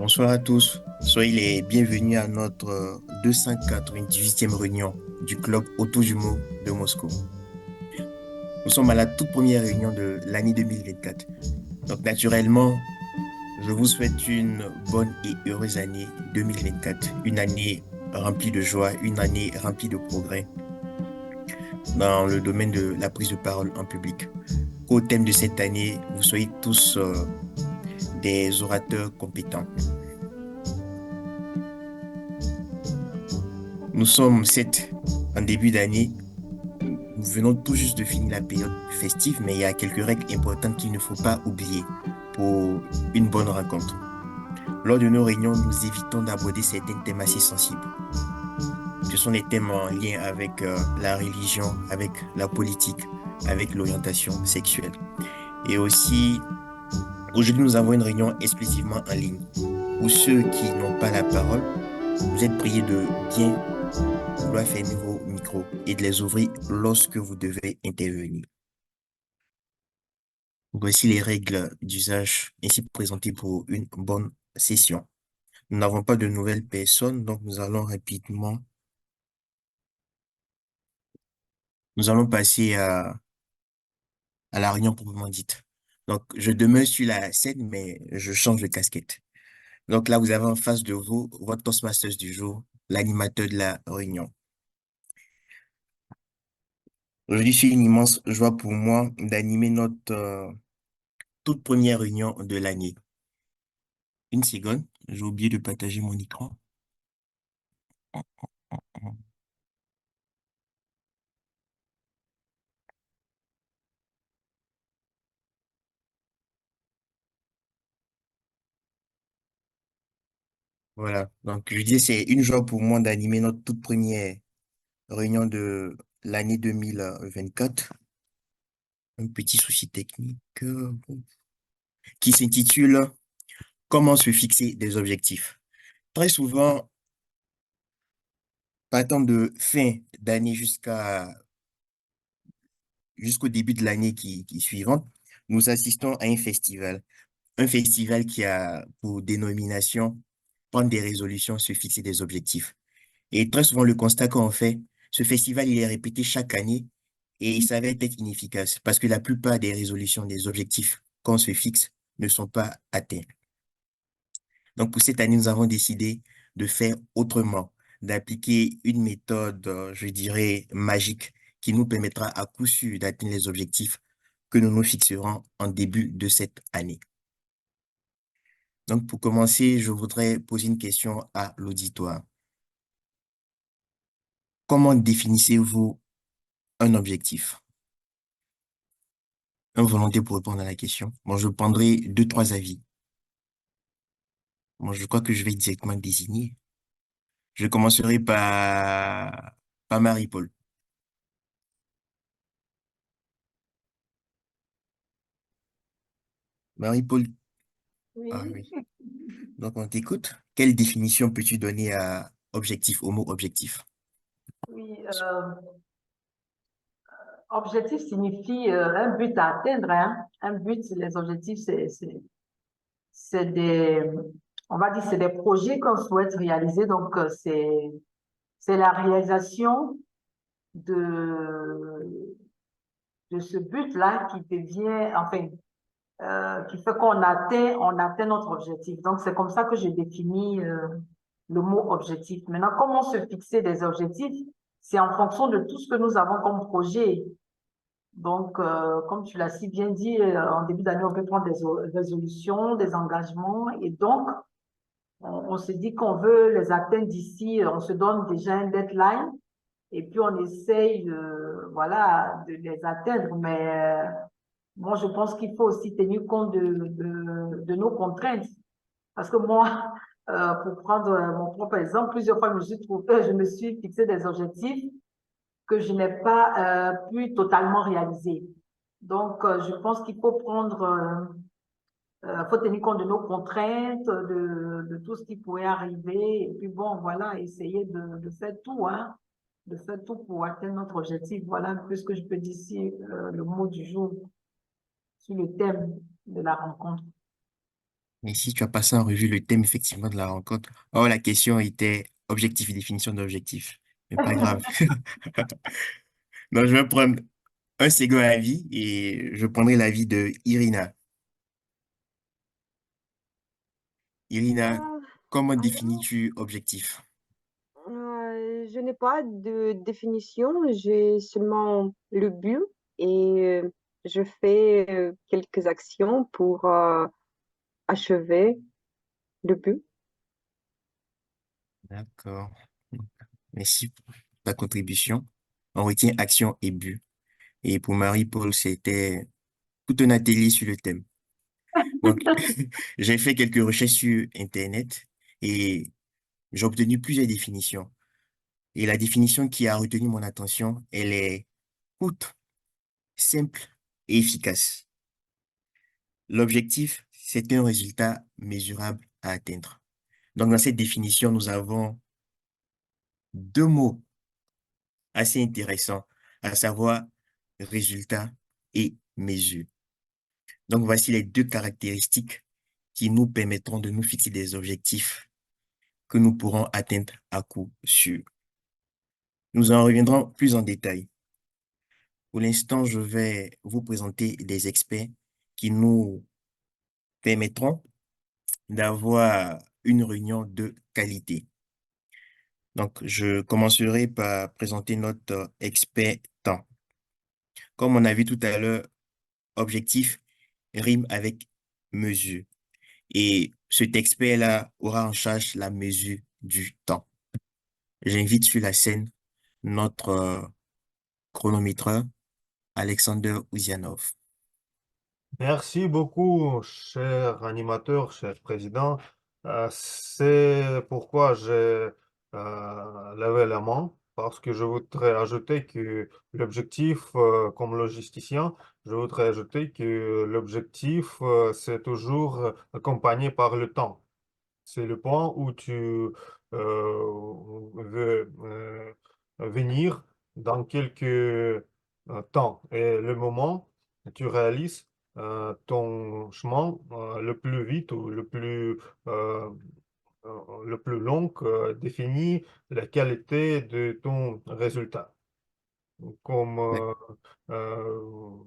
Bonsoir à tous. Soyez les bienvenus à notre 298e réunion du club Autour du mot de Moscou. Nous sommes à la toute première réunion de l'année 2024. Donc naturellement, je vous souhaite une bonne et heureuse année 2024. Une année remplie de joie, une année remplie de progrès dans le domaine de la prise de parole en public. Qu'au thème de cette année, vous soyez tous des orateurs compétents. Nous sommes 7 en début d'année. Nous venons tout juste de finir la période festive, mais il y a quelques règles importantes qu'il ne faut pas oublier pour une bonne rencontre. Lors de nos réunions, nous évitons d'aborder certains thèmes assez sensibles. Ce sont les thèmes en lien avec la religion, avec la politique, avec l'orientation sexuelle. Et aussi, aujourd'hui, nous avons une réunion exclusivement en ligne. Pour ceux qui n'ont pas la parole, vous êtes priés de bien vouloir fermer vos micros et de les ouvrir lorsque vous devez intervenir. Voici les règles d'usage ainsi présentées pour une bonne session. Nous n'avons pas de nouvelles personnes, donc nous allons passer à la réunion proprement dite. Donc, je demeure sur la scène, mais je change de casquette. Donc là, vous avez en face de vous votre Toastmasters du jour, l'animateur de la réunion. Aujourd'hui, c'est une immense joie pour moi d'animer notre toute première réunion de l'année. Une seconde, j'ai oublié de partager mon écran. Voilà. Donc, je dis, c'est une joie pour moi d'animer notre toute première réunion de l'année 2024. Un petit souci technique qui s'intitule Comment se fixer des objectifs. Très souvent, partant de fin d'année jusqu'au début de l'année qui suivante, nous assistons à un festival. Un festival qui a pour dénomination prendre des résolutions, se fixer des objectifs. Et très souvent, le constat qu'on fait, ce festival, il est répété chaque année et il s'avère être inefficace parce que la plupart des résolutions, des objectifs qu'on se fixe ne sont pas atteints. Donc, pour cette année, nous avons décidé de faire autrement, d'appliquer une méthode, je dirais, magique qui nous permettra à coup sûr d'atteindre les objectifs que nous nous fixerons en début de cette année. Donc, pour commencer, je voudrais poser une question à l'auditoire. Comment définissez-vous un objectif? Un volonté pour répondre à la question. Bon, je prendrai deux, trois avis. Bon, je crois que je vais directement désigner. Je commencerai par Marie-Paul. Marie-Paul, ah Oui, oui. Donc, on t'écoute. Quelle définition peux-tu donner à objectif, au mot objectif? oui. Objectif signifie un but à atteindre, hein. Un but, les objectifs, c'est des, on va dire, c'est des projets qu'on souhaite réaliser. Donc, c'est la réalisation de, de ce but-là qui devient, enfin, qui fait on atteint notre objectif. Donc, c'est comme ça que je définis le mot objectif. Maintenant, comment se fixer des objectifs? C'est en fonction de tout ce que nous avons comme projet. Donc, comme tu l'as si bien dit, en début d'année, on peut prendre des résolutions, des engagements. Et donc, on se dit qu'on veut les atteindre d'ici, on se donne déjà un deadline. Et puis, on essaye, voilà, de les atteindre. Mais moi, je pense qu'il faut aussi tenir compte de nos contraintes. Parce que moi, pour prendre mon propre exemple, plusieurs fois, je me suis fixé des objectifs que je n'ai pas pu totalement réaliser. Donc, je pense qu'il faut faut tenir compte de nos contraintes, de tout ce qui pourrait arriver. Et puis bon, voilà, essayer de faire tout, hein, de faire tout pour atteindre notre objectif. Voilà un peu ce que je peux dire ici, le mot du jour sur le thème de la rencontre. Mais si tu as passé en revue le thème effectivement de la rencontre, oh, la question était objectif et définition d'objectif. Mais pas grave. Donc, je vais prendre un second avis et je prendrai l'avis de Irina. Irina, Euh, comment alors, définis-tu objectif? je n'ai pas de définition, j'ai seulement le but et je fais quelques actions pour achever le but. D'accord. Merci pour ta contribution. On retient action et but. Et pour Marie-Paul, c'était tout un atelier sur le thème. Donc, j'ai fait quelques recherches sur Internet et j'ai obtenu plusieurs définitions. Et la définition qui a retenu mon attention, elle est courte, simple et efficace. L'objectif, c'est un résultat mesurable à atteindre. Donc, dans cette définition, nous avons deux mots assez intéressants, à savoir résultat et mesure. Donc, voici les deux caractéristiques qui nous permettront de nous fixer des objectifs que nous pourrons atteindre à coup sûr. Nous en reviendrons plus en détail. Pour l'instant, je vais vous présenter des experts qui nous permettront d'avoir une réunion de qualité. Donc, je commencerai par présenter notre expert temps. Comme on a vu tout à l'heure, objectif rime avec mesure. Et cet expert-là aura en charge la mesure du temps. J'invite sur la scène notre chronométreur, Alexander Ouzianov. Merci beaucoup, cher animateur, cher président. C'est pourquoi j'ai levé la main, parce que je voudrais ajouter que l'objectif, comme logisticien, je voudrais ajouter que l'objectif, c'est toujours accompagné par le temps. C'est le point où tu veux venir dans quelques temps. Et le moment, tu réalises ton chemin le plus vite ou euh, le plus long définit la qualité de ton résultat. Comme Ouais. euh,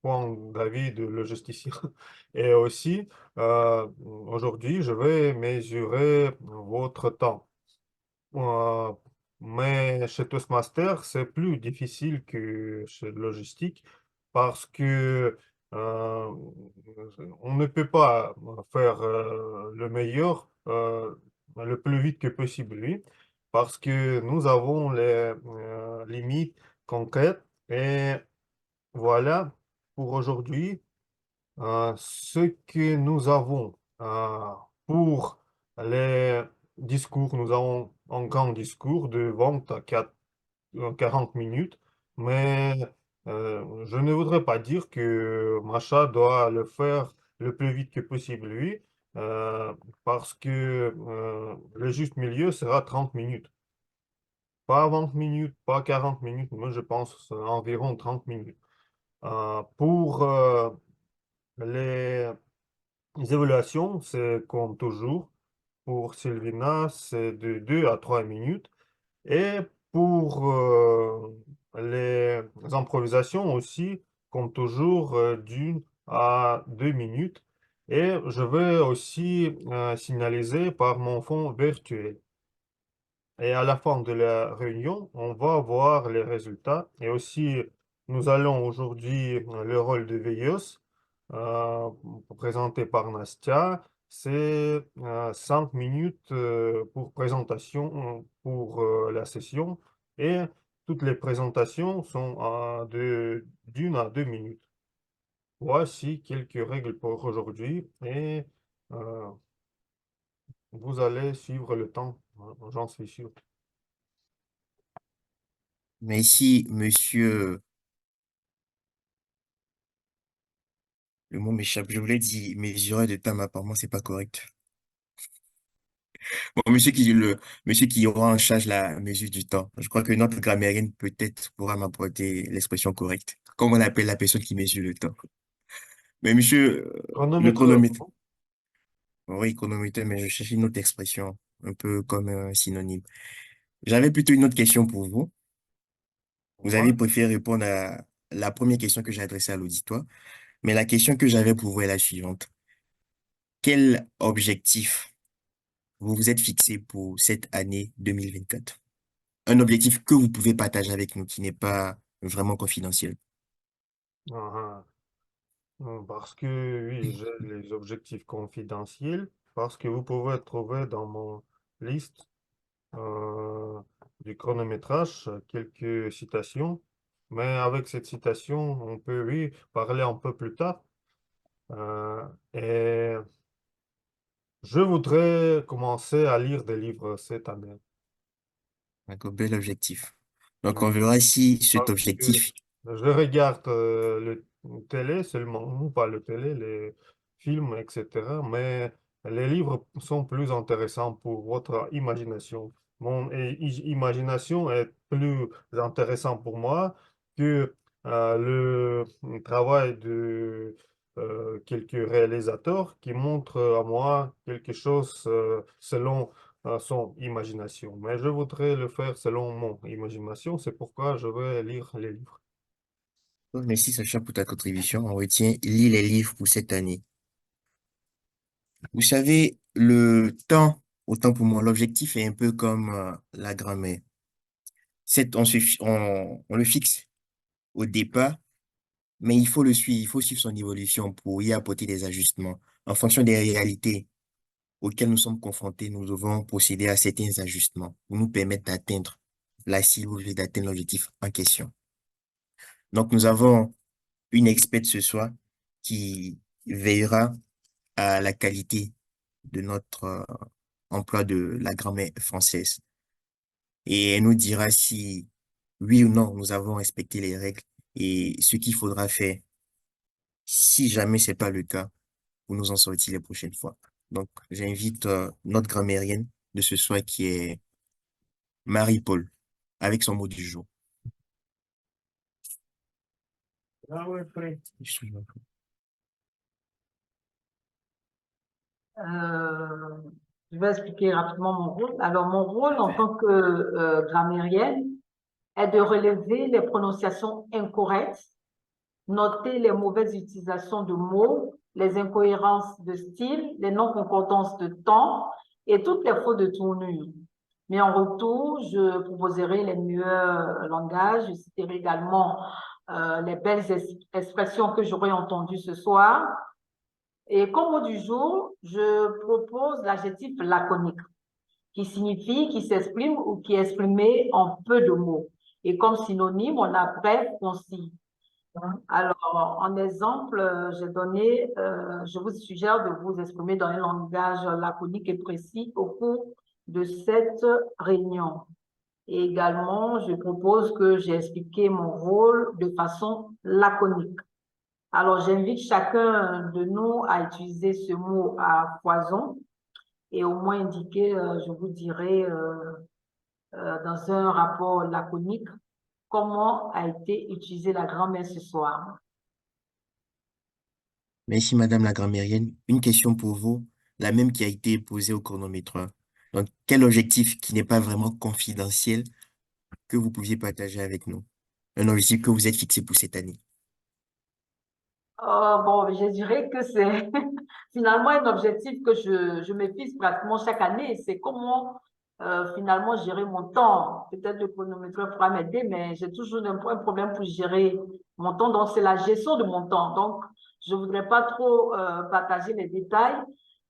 point d'avis de logisticien. Et aussi, aujourd'hui, je vais mesurer votre temps. Euh, mais chez Toastmaster, c'est plus difficile que chez Logistique parce que euh, on ne peut pas faire le meilleur le plus vite que possible, oui, parce que nous avons les limites concrètes. Et voilà pour aujourd'hui ce que nous avons pour les discours. Nous avons un grand discours de vente à 40 minutes, mais je ne voudrais pas dire que Macha doit le faire le plus vite que possible, lui, euh, parce que le juste milieu sera 30 minutes. Pas 20 minutes, pas 40 minutes, moi je pense environ 30 minutes. Pour les évaluations, c'est comme toujours. Pour Sylvina, c'est de 2 à 3 minutes. Et pour les improvisations aussi, comme toujours, d'une à 2 minutes. Et je vais aussi signaliser par mon fond virtuel. Et à la fin de la réunion, on va voir les résultats. Et aussi, nous allons aujourd'hui le rôle de veilleuse euh, présenté par Nastia. C'est 5 minutes pour présentation pour la session. Et toutes les présentations sont d'une à 2 minutes. Voici quelques règles pour aujourd'hui. Et euh, vous allez suivre le temps, hein, j'en suis sûr. Mais ici, monsieur, le mot m'échappe, je voulais dire mesurer de temps, mais apparemment, c'est pas correct. Bon, monsieur qui aura en charge la mesure du temps. Je crois que notre grammairienne peut-être pourra m'apporter l'expression correcte. Comment on appelle la personne qui mesure le temps? Mais monsieur, le Chronomètre. chronomètre. Oui, chronomètre, mais je cherchais une autre expression, un peu comme un synonyme. J'avais plutôt une autre question pour vous. Vous Ouais. avez préféré répondre à la première question que j'ai adressée à l'auditoire, mais la question que j'avais pour vous est la suivante. Quel objectif vous vous êtes fixé pour cette année 2024? Un objectif que vous pouvez partager avec nous, qui n'est pas vraiment confidentiel. Ah, parce que oui, j'ai les objectifs confidentiels, parce que vous pouvez trouver dans mon liste euh, du chronométrage quelques citations, mais avec cette citation, on peut oui parler un peu plus tard. Euh, et je voudrais commencer à lire des livres cette année. D'accord, bel objectif. Donc, Ouais. on verra si cet Parce que objectif, je regarde le télé seulement, ou pas le télé, les films, etc. Mais les livres sont plus intéressants pour votre imagination. Mon imagination est plus intéressant pour moi que le travail de quelques réalisateurs qui montrent à moi quelque chose selon son imagination. Mais je voudrais le faire selon mon imagination, c'est pourquoi je vais lire les livres. merci Sacha pour ta contribution. On retient, lis les livres pour cette année. Vous savez, le temps, autant pour moi, l'objectif est un peu comme la grammaire. On le fixe au départ, mais il faut le suivre, il faut suivre son évolution pour y apporter des ajustements. En fonction des réalités auxquelles nous sommes confrontés, nous devons procéder à certains ajustements pour nous permettre d'atteindre la cible ou d'atteindre l'objectif en question. Donc, nous avons une experte ce soir qui veillera à la qualité de notre emploi de la grammaire française. Et elle nous dira si, oui ou non, nous avons respecté les règles et ce qu'il faudra faire si jamais c'est pas le cas pour nous en sortir les prochaines fois. Donc, j'invite notre grammairienne de ce soir qui est Marie-Paul avec son mot du jour. Ah ouais, prêt. Euh, je vais expliquer rapidement mon rôle. Alors, mon rôle en tant que grammairienne est de relever les prononciations incorrectes, noter les mauvaises utilisations de mots, les incohérences de style, les non-concordances de temps et toutes les fautes de tournure. Mais en retour, je proposerai les meilleurs langages. Je citerai également les belles expressions que j'aurais entendues ce soir. Et comme mot du jour, je propose l'adjectif laconique, qui signifie qui s'exprime ou qui est exprimé en peu de mots. Et comme synonyme, on a bref, concis. Alors, en exemple, je vous suggère de vous exprimer dans un langage laconique et précis au cours de cette réunion. Et également, je propose que j'ai expliqué mon rôle de façon laconique. Alors, j'invite chacun de nous à utiliser ce mot à foison et au moins indiquer, je vous dirai, dans un rapport laconique, comment a été utilisée la grand-mère ce soir. Merci, Madame la grammairienne. Une question pour vous, la même qui a été posée au chronomètre. Donc, quel objectif qui n'est pas vraiment confidentiel que vous pouviez partager avec nous? Un objectif que vous êtes fixé pour cette année. Bon, je dirais que c'est finalement un objectif que je me fixe pratiquement chaque année. C'est comment finalement gérer mon temps. Peut-être le chronomètre pourra m'aider, mais j'ai toujours un problème pour gérer mon temps. Donc, c'est la gestion de mon temps. Donc, je voudrais pas trop partager les détails,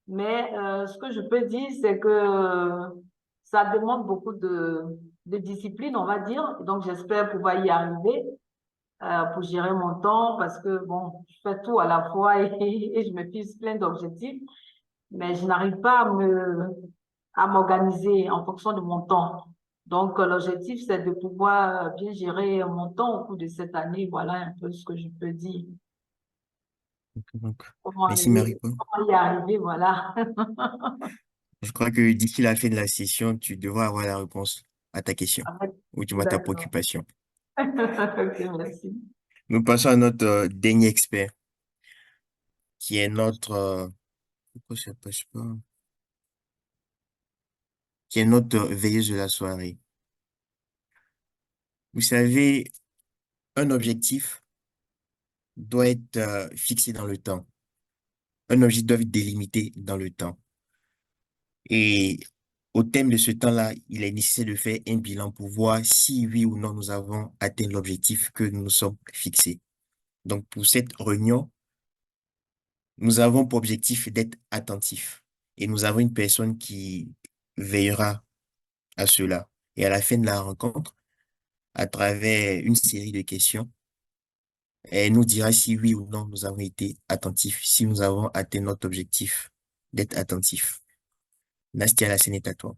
mais ce que je peux dire, c'est que ça demande beaucoup de discipline, on va dire. Donc, j'espère pouvoir y arriver pour gérer mon temps parce que, bon, je fais tout à la fois et je me fixe plein d'objectifs, mais je n'arrive pas à m'organiser en fonction de mon temps. Donc, l'objectif, c'est de pouvoir bien gérer mon temps au cours de cette année. Voilà un peu ce que je peux dire. Donc, Comment merci, y, Marie-Paul. comment y arriver, voilà. Je crois que d'ici la fin de la session, tu devras avoir la réponse à ta question ou du moins ta D'accord. préoccupation. Ok, merci. Nous passons à notre dernier expert, qui est notre Pourquoi ça passe pas? Qui est notre veilleuse de la soirée. Vous savez, un objectif doit être fixé dans le temps. Un objectif doit être délimité dans le temps. Et au thème de ce temps-là, il est nécessaire de faire un bilan pour voir si oui ou non nous avons atteint l'objectif que nous nous sommes fixés. Donc, pour cette réunion, nous avons pour objectif d'être attentifs. Et nous avons une personne qui veillera à cela. Et à la fin de la rencontre, à travers une série de questions, elle nous dira si oui ou non nous avons été attentifs, si nous avons atteint notre objectif d'être attentifs. Nastia, la scène est à toi.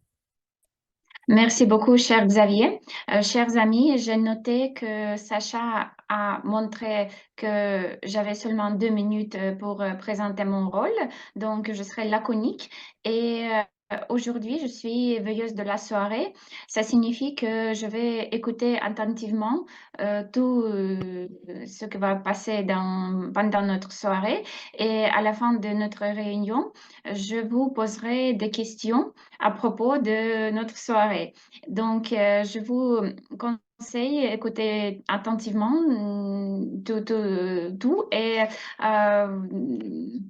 Merci beaucoup, cher Xavier. Chers amis, j'ai noté que Sacha a montré que j'avais seulement 2 minutes pour présenter mon rôle, donc je serai laconique. Et aujourd'hui, je suis veilleuse de la soirée. Ça signifie que je vais écouter attentivement tout ce qui va passer pendant notre soirée. Et à la fin de notre réunion, je vous poserai des questions à propos de notre soirée. Donc, je vous conseille d'écouter attentivement tout et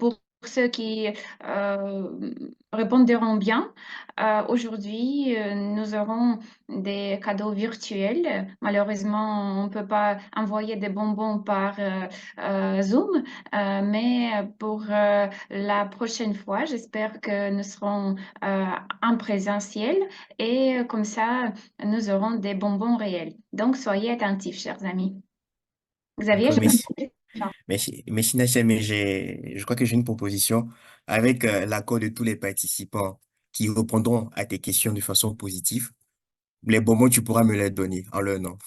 pour ceux qui euh, répondront bien, aujourd'hui, nous aurons des cadeaux virtuels. Malheureusement, on ne peut pas envoyer des bonbons par Zoom, mais pour la prochaine fois, j'espère que nous serons en présentiel et comme ça, nous aurons des bonbons réels. Donc, soyez attentifs, chers amis. Xavier, D'accord, je... merci. Merci Nastia, mais je crois que j'ai une proposition avec l'accord de tous les participants qui répondront à tes questions de façon positive. Les bonbons, tu pourras me les donner en leur nom.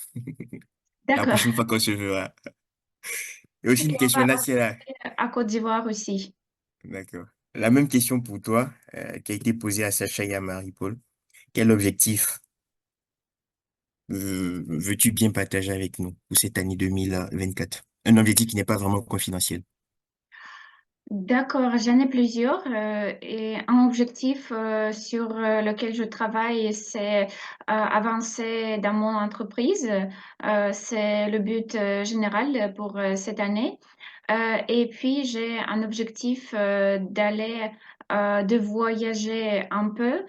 La D'accord. prochaine fois qu'on se verra. Et aussi une Et on question, va Nastia, là. à Côte d'Ivoire aussi. D'accord. La même question pour toi, qui a été posée à Sacha et à Marie-Paul. Quel objectif veux-tu bien partager avec nous pour cette année 2024? Un objectif qui n'est pas vraiment confidentiel. D'accord, j'en ai plusieurs et un objectif sur lequel je travaille, c'est avancer dans mon entreprise. C'est le but général pour cette année. Et puis, j'ai un objectif de voyager un peu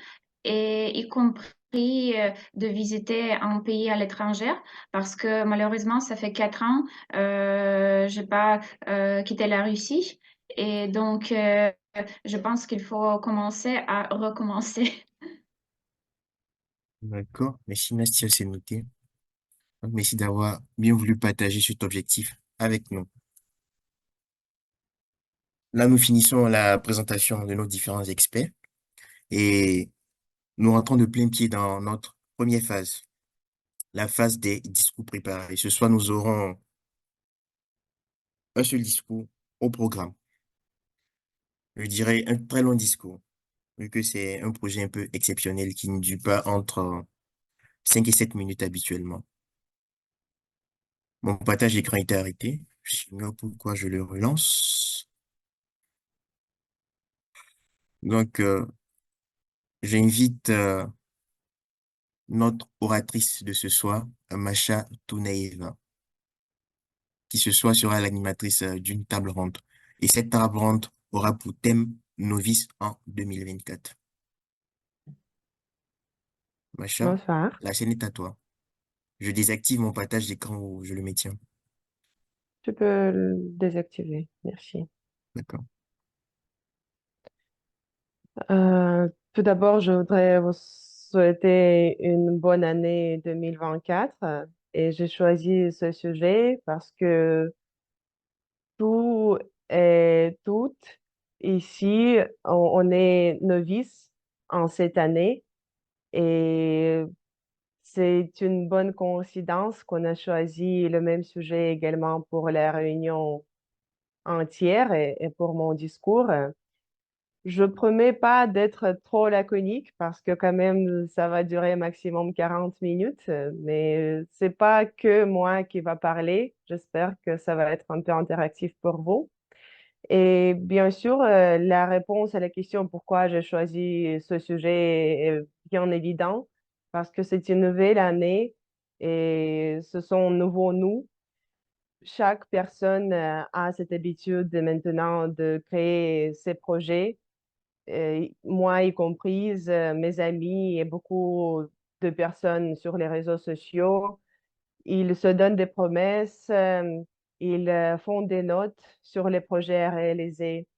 et y compris de visiter un pays à l'étranger parce que malheureusement, ça fait 4 ans, je n'ai pas quitté la Russie. Et donc, je pense qu'il faut commencer à recommencer. D'accord. Merci, Nastia, c'est noté. Donc, merci d'avoir bien voulu partager cet objectif avec nous. Là, nous finissons la présentation de nos différents experts et nous rentrons de plein pied dans notre première phase, la phase des discours préparés. Ce soir, nous aurons un seul discours au programme. Je dirais un très long discours, vu que c'est un projet un peu exceptionnel qui ne dure pas entre 5 et 7 minutes habituellement. Mon partage d'écran était arrêté. J'ignore pourquoi je le relance. Donc, j'invite notre oratrice de ce soir, Masha Tounaïeva, qui ce soir sera l'animatrice d'une table ronde. Et cette table ronde aura pour thème Novice en 2024. Masha, Bonsoir. la scène est à toi. Je désactive mon partage d'écran ou je le maintiens. Tu peux le désactiver. Merci. D'accord. Tout d'abord, je voudrais vous souhaiter une bonne année 2024 et j'ai choisi ce sujet parce que tout et toutes ici, on est novices en cette année et c'est une bonne coïncidence qu'on a choisi le même sujet également pour la réunion entière et pour mon discours. Je promets pas d'être trop laconique parce que quand même ça va durer maximum 40 minutes, mais c'est pas que moi qui va parler. J'espère que ça va être un peu interactif pour vous. Et bien sûr, la réponse à la question pourquoi j'ai choisi ce sujet est bien évident, parce que c'est une nouvelle année et ce sont nouveaux nous. Chaque personne a cette habitude maintenant de créer ses projets, moi y comprise, mes amis et beaucoup de personnes sur les réseaux sociaux. Ils se donnent des promesses, ils font des notes sur les projets à réaliser,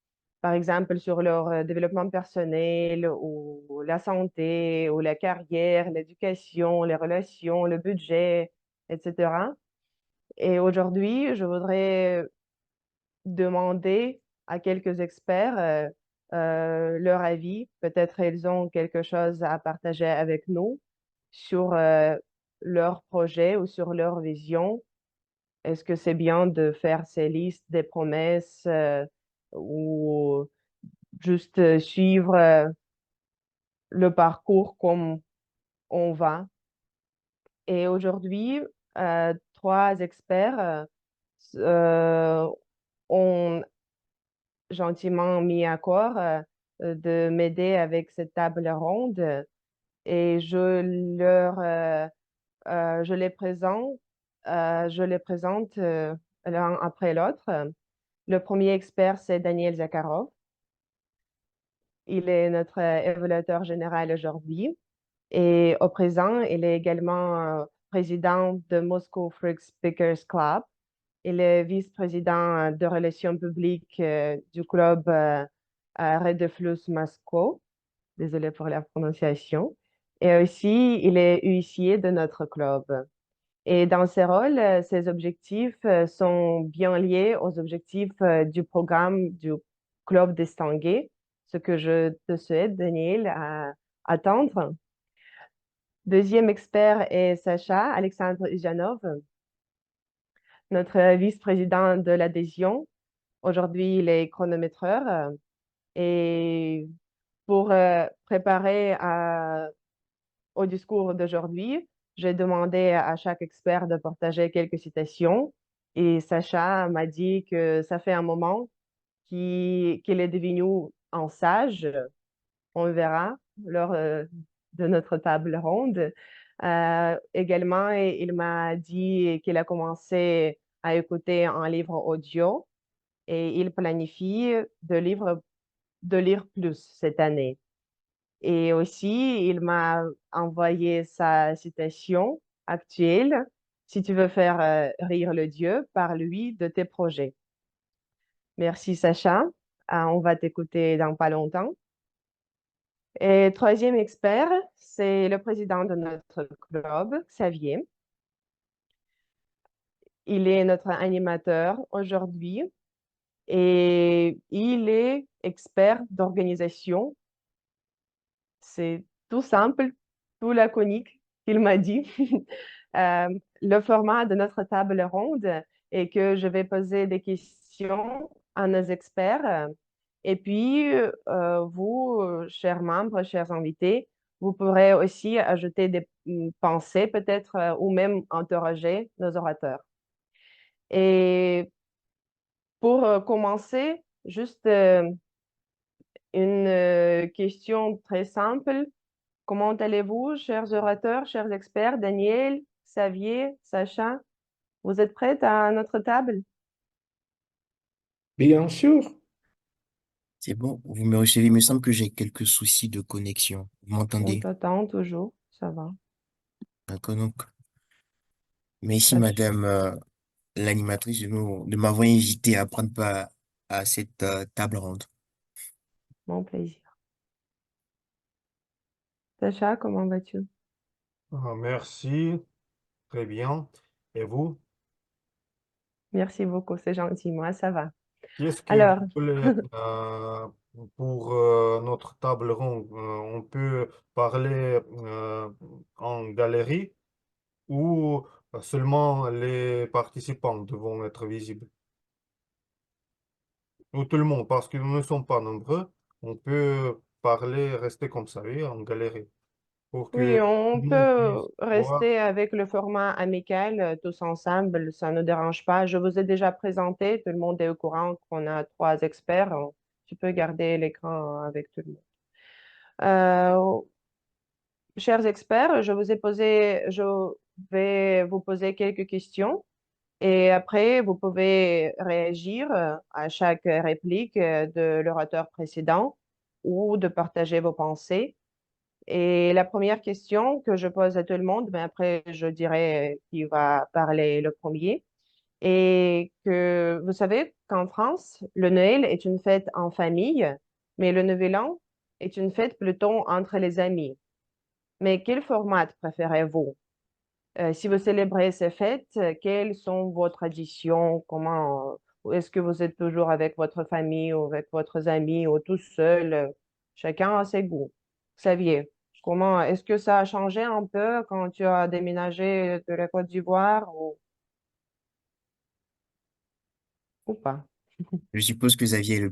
par exemple sur leur développement personnel ou la santé ou la carrière, l'éducation, les relations, le budget, etc. Et aujourd'hui, je voudrais demander à quelques experts leur avis. Peut-être ils ont quelque chose à partager avec nous sur leur projet ou sur leur vision. Est-ce que c'est bien de faire ces listes des promesses ou juste suivre le parcours comme on va? Et aujourd'hui, trois experts ont gentiment mis accord de m'aider avec cette table ronde et je je les présente l'un après l'autre. Le premier expert, c'est Daniel Zakharov. Il est notre évaluateur général aujourd'hui et au présent, il est également président de Moscow Freak Speakers Club. Il est vice-président de relations publiques du club Red de Flux Moscou. Désolé pour la prononciation. Et aussi, il est huissier de notre club. Et dans ces rôles, ces objectifs sont bien liés aux objectifs du programme du Club distingué, ce que je te souhaite, Daniel, à attendre. Deuxième expert est Sacha Alexandre Ijanov, notre vice-président de l'adhésion. Aujourd'hui, il est chronométreur et pour préparer au discours d'aujourd'hui, j'ai demandé à chaque expert de partager quelques citations et Sacha m'a dit que ça fait un moment qu'il est devenu un sage. On verra lors de notre table ronde. Également, il m'a dit qu'il a commencé à écouter un livre audio et il planifie de lire plus cette année. Et aussi, il m'a envoyé sa citation actuelle. Si tu veux faire rire le Dieu, parle-lui de tes projets. Merci, Sacha. On va t'écouter dans pas longtemps. Et troisième expert, c'est le président de notre club, Xavier. Il est notre animateur aujourd'hui et il est expert d'organisation. C'est tout simple, tout laconique qu'il m'a dit. Le format de notre table ronde est que je vais poser des questions à nos experts. Et puis, vous, chers membres, chers invités, vous pourrez aussi ajouter des pensées peut-être ou même interroger nos orateurs. Et pour commencer, juste une question très simple. Comment allez-vous, chers orateurs, chers experts, Daniel, Xavier, Sacha? Vous êtes prêts à notre table? Bien sûr. C'est bon, vous me recevez. Il me semble que j'ai quelques soucis de connexion. Vous On m'entendez? t'attend toujours, ça va. D'accord, donc. Merci, Sacha, madame l'animatrice, de m'avoir invité à prendre part à cette table ronde. mon plaisir. Sacha, comment vas-tu? Merci, très bien. Et vous, Merci beaucoup, c'est gentil. Moi, ça va. qu'est-ce que vous Alors, voulez pour notre table ronde? On peut parler en galerie ou seulement les participants devront être visibles? Ou tout le monde, parce que nous ne sommes pas nombreux, on peut parler, rester comme ça, oui, en galerie. pour Oui, que tout on le monde peut puisse voir. rester avec le format amical, tous ensemble, ça ne dérange pas. Je vous ai déjà présenté, tout le monde est au courant qu'on a 3 experts. Tu peux garder l'écran avec tout le monde. Euh, Chers experts, je vais vous poser quelques questions et après, vous pouvez réagir à chaque réplique de l'orateur précédent ou de partager vos pensées. Et la première question que je pose à tout le monde, mais après, je dirai qui va parler le premier, et que vous savez qu'en France, le Noël est une fête en famille, mais le Nouvel An est une fête plutôt entre les amis. Mais quel format préférez-vous? Si vous célébrez ces fêtes, quelles sont vos traditions? Est-ce que vous êtes toujours avec votre famille ou avec votre amis ou tout seul? Chacun a ses goûts. Xavier, est-ce que ça a changé un peu quand tu as déménagé de la Côte d'Ivoire ou pas? Je suppose que Xavier est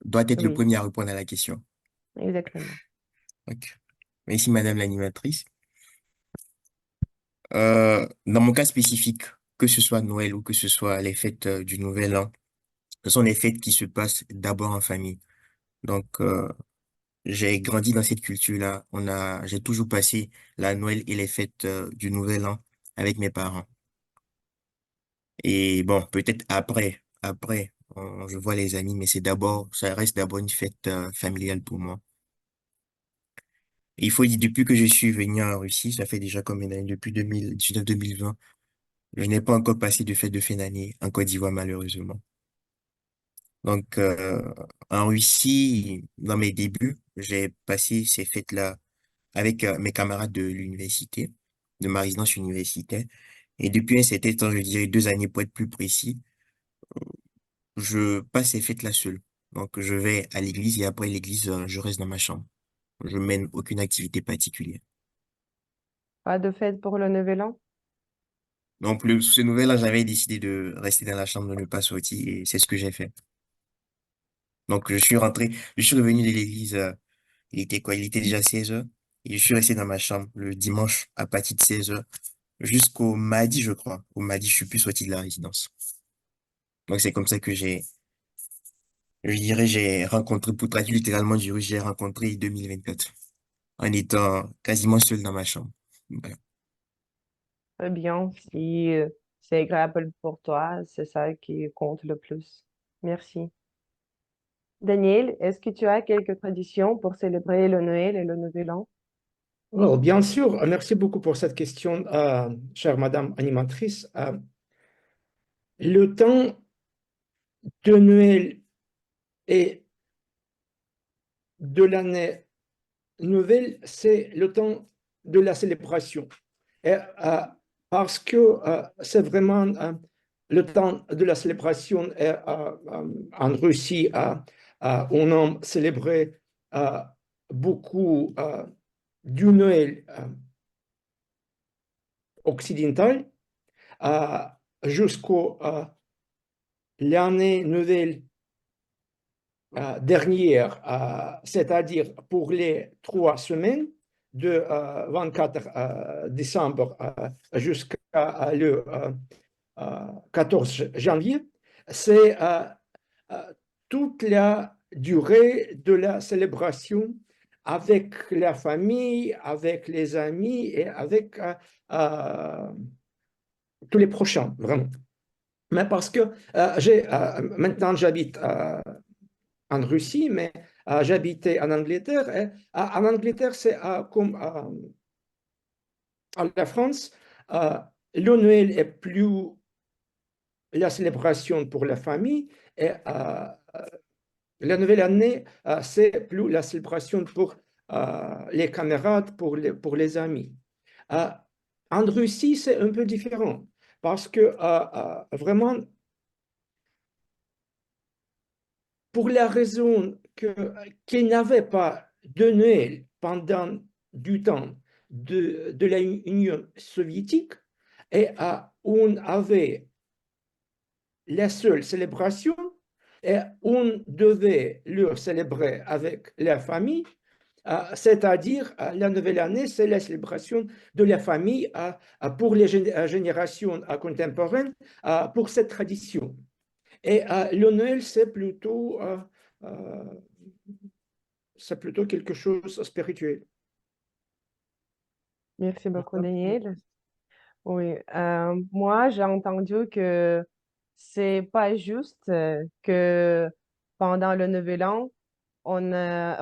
doit être le Oui, premier à répondre à la question. exactement. Ok. Merci, Madame l'animatrice. Dans mon cas spécifique, que ce soit Noël ou que ce soit les fêtes du Nouvel An, ce sont des fêtes qui se passent d'abord en famille. Donc, j'ai grandi dans cette culture-là. J'ai toujours passé la Noël et les fêtes du Nouvel An avec mes parents. Et bon, peut-être après, je vois les amis, mais ça reste d'abord une fête familiale pour moi. Et il faut dire, depuis que je suis venu en Russie, ça fait déjà combien d'années? Depuis 2019-2020, je n'ai pas encore passé de fête de fin d'année en Côte d'Ivoire, malheureusement. Donc, en Russie, dans mes débuts, j'ai passé ces fêtes-là avec mes camarades de l'université, de ma résidence universitaire. Et depuis un certain temps, je dirais 2 années pour être plus précis, je passe ces fêtes-là seul. Donc, je vais à l'église et après l'église, je reste dans ma chambre. Je mène aucune activité particulière. Pas de fête pour le Nouvel An? Donc, ce nouvel an, j'avais décidé de rester dans la chambre, de ne pas sortir et c'est ce que j'ai fait. Donc, je suis revenu de l'église, il était quoi? Il était déjà 16 heures et je suis resté dans ma chambre le dimanche à partir de 16 heures jusqu'au mardi, je crois. Au mardi, je suis plus sorti de la résidence. Donc, c'est comme ça que je dirais, j'ai rencontré, pour traduire littéralement du russe, j'ai rencontré 2024 en étant quasiment seul dans ma chambre. Voilà. Très bien. Si c'est agréable pour toi, c'est ça qui compte le plus. Merci. Daniel, est-ce que tu as quelques traditions pour célébrer le Noël et le Nouvel An? Alors, bien sûr, merci beaucoup pour cette question, chère Madame animatrice. Le temps de Noël et de l'année nouvelle, c'est le temps de la célébration. Et, parce que c'est vraiment le temps de la célébration et, en Russie, on a célébré beaucoup du Noël occidental jusqu'au l'année nouvelle dernière, c'est-à-dire pour les 3 semaines de 24 décembre jusqu'à le 14 janvier, c'est toute la durée de la célébration avec la famille, avec les amis et avec tous les prochains, vraiment. Mais parce que maintenant j'habite en Russie, mais j'habitais en Angleterre. Et, en Angleterre, c'est comme en la France, le Noël est plus la célébration pour la famille et la nouvelle année, c'est plus la célébration pour les camarades, pour les amis. En Russie, c'est un peu différent parce que vraiment, pour la raison qu'il n'avait pas de Noël pendant du temps de la Union soviétique et on avait la seule célébration et on devait le célébrer avec la famille. C'est-à-dire, la nouvelle année, c'est la célébration de la famille pour les générations contemporaines, pour cette tradition. Et le Noël, c'est plutôt quelque chose de spirituel. Merci beaucoup, Daniel. Oui, moi, j'ai entendu que c'est pas juste que pendant le Nouvel An, on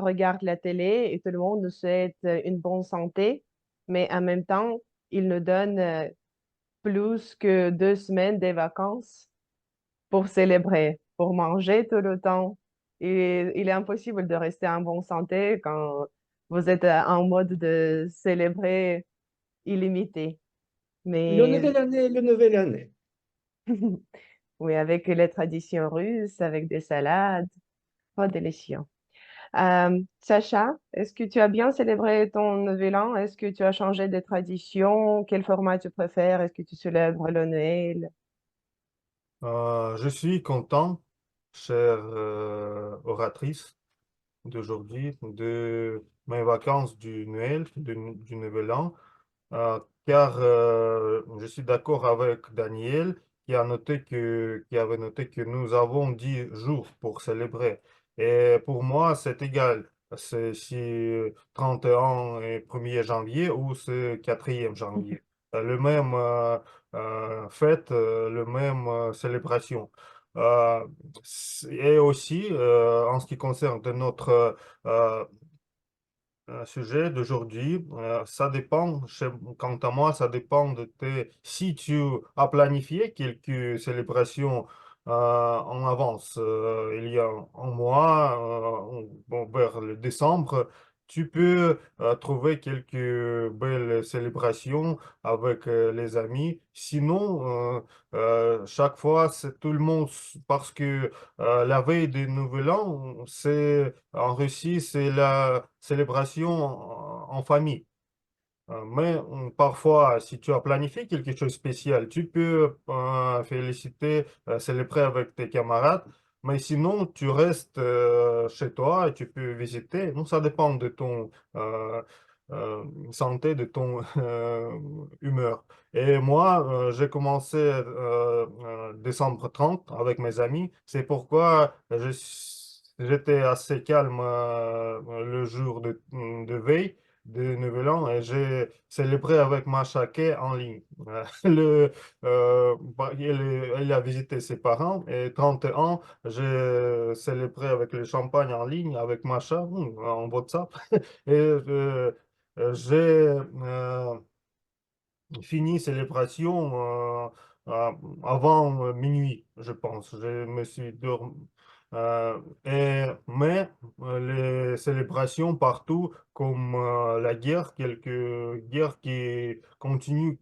regarde la télé et tout le monde nous souhaite une bonne santé, mais en même temps, il nous donne plus que 2 semaines de vacances pour célébrer, pour manger tout le temps. Et il est impossible de rester en bonne santé quand vous êtes en mode de célébrer illimité. Le Mais nouvelle année, le nouvelle année. oui, avec les traditions russes, avec des salades, pas délicieux. Sacha, est-ce que tu as bien célébré ton Nouvel An? Est-ce que tu as changé de tradition? Quel format tu préfères? Est-ce que tu célèbres le Noël? Je suis content, chère oratrice d'aujourd'hui, de mes vacances du Noël, du Nouvel An. Car je suis d'accord avec Daniel qui avait noté que nous avons 10 jours pour célébrer. Et pour moi, c'est égal. C'est si 31 et 1er janvier ou c'est 4e janvier. Le même fête, le même célébration. Et aussi, en ce qui concerne de notre sujet d'aujourd'hui, ça dépend, quant à moi, ça dépend de tes... Si tu as planifié quelques célébrations en avance, il y a un mois, bon, vers le décembre, tu peux trouver quelques belles célébrations avec les amis. Sinon, chaque fois, c'est tout le monde, parce que la veille du Nouvel An, c'est en Russie, c'est la célébration en famille. Mais parfois, si tu as planifié quelque chose de spécial, tu peux féliciter, célébrer avec tes camarades. Mais sinon, tu restes chez toi et tu peux visiter. Donc, ça dépend de ton santé, de ton humeur. Et moi, j'ai commencé décembre 30 avec mes amis. C'est pourquoi j'étais assez calme le jour de veille de Nouvel An et j'ai célébré avec ma chaquet en ligne. Il a visité ses parents et 31, j'ai célébré avec le champagne en ligne avec Macha en WhatsApp et j'ai fini célébration avant minuit, je pense. Je me suis dormi. Mais les célébrations partout, comme la guerre, quelques guerres qui continuent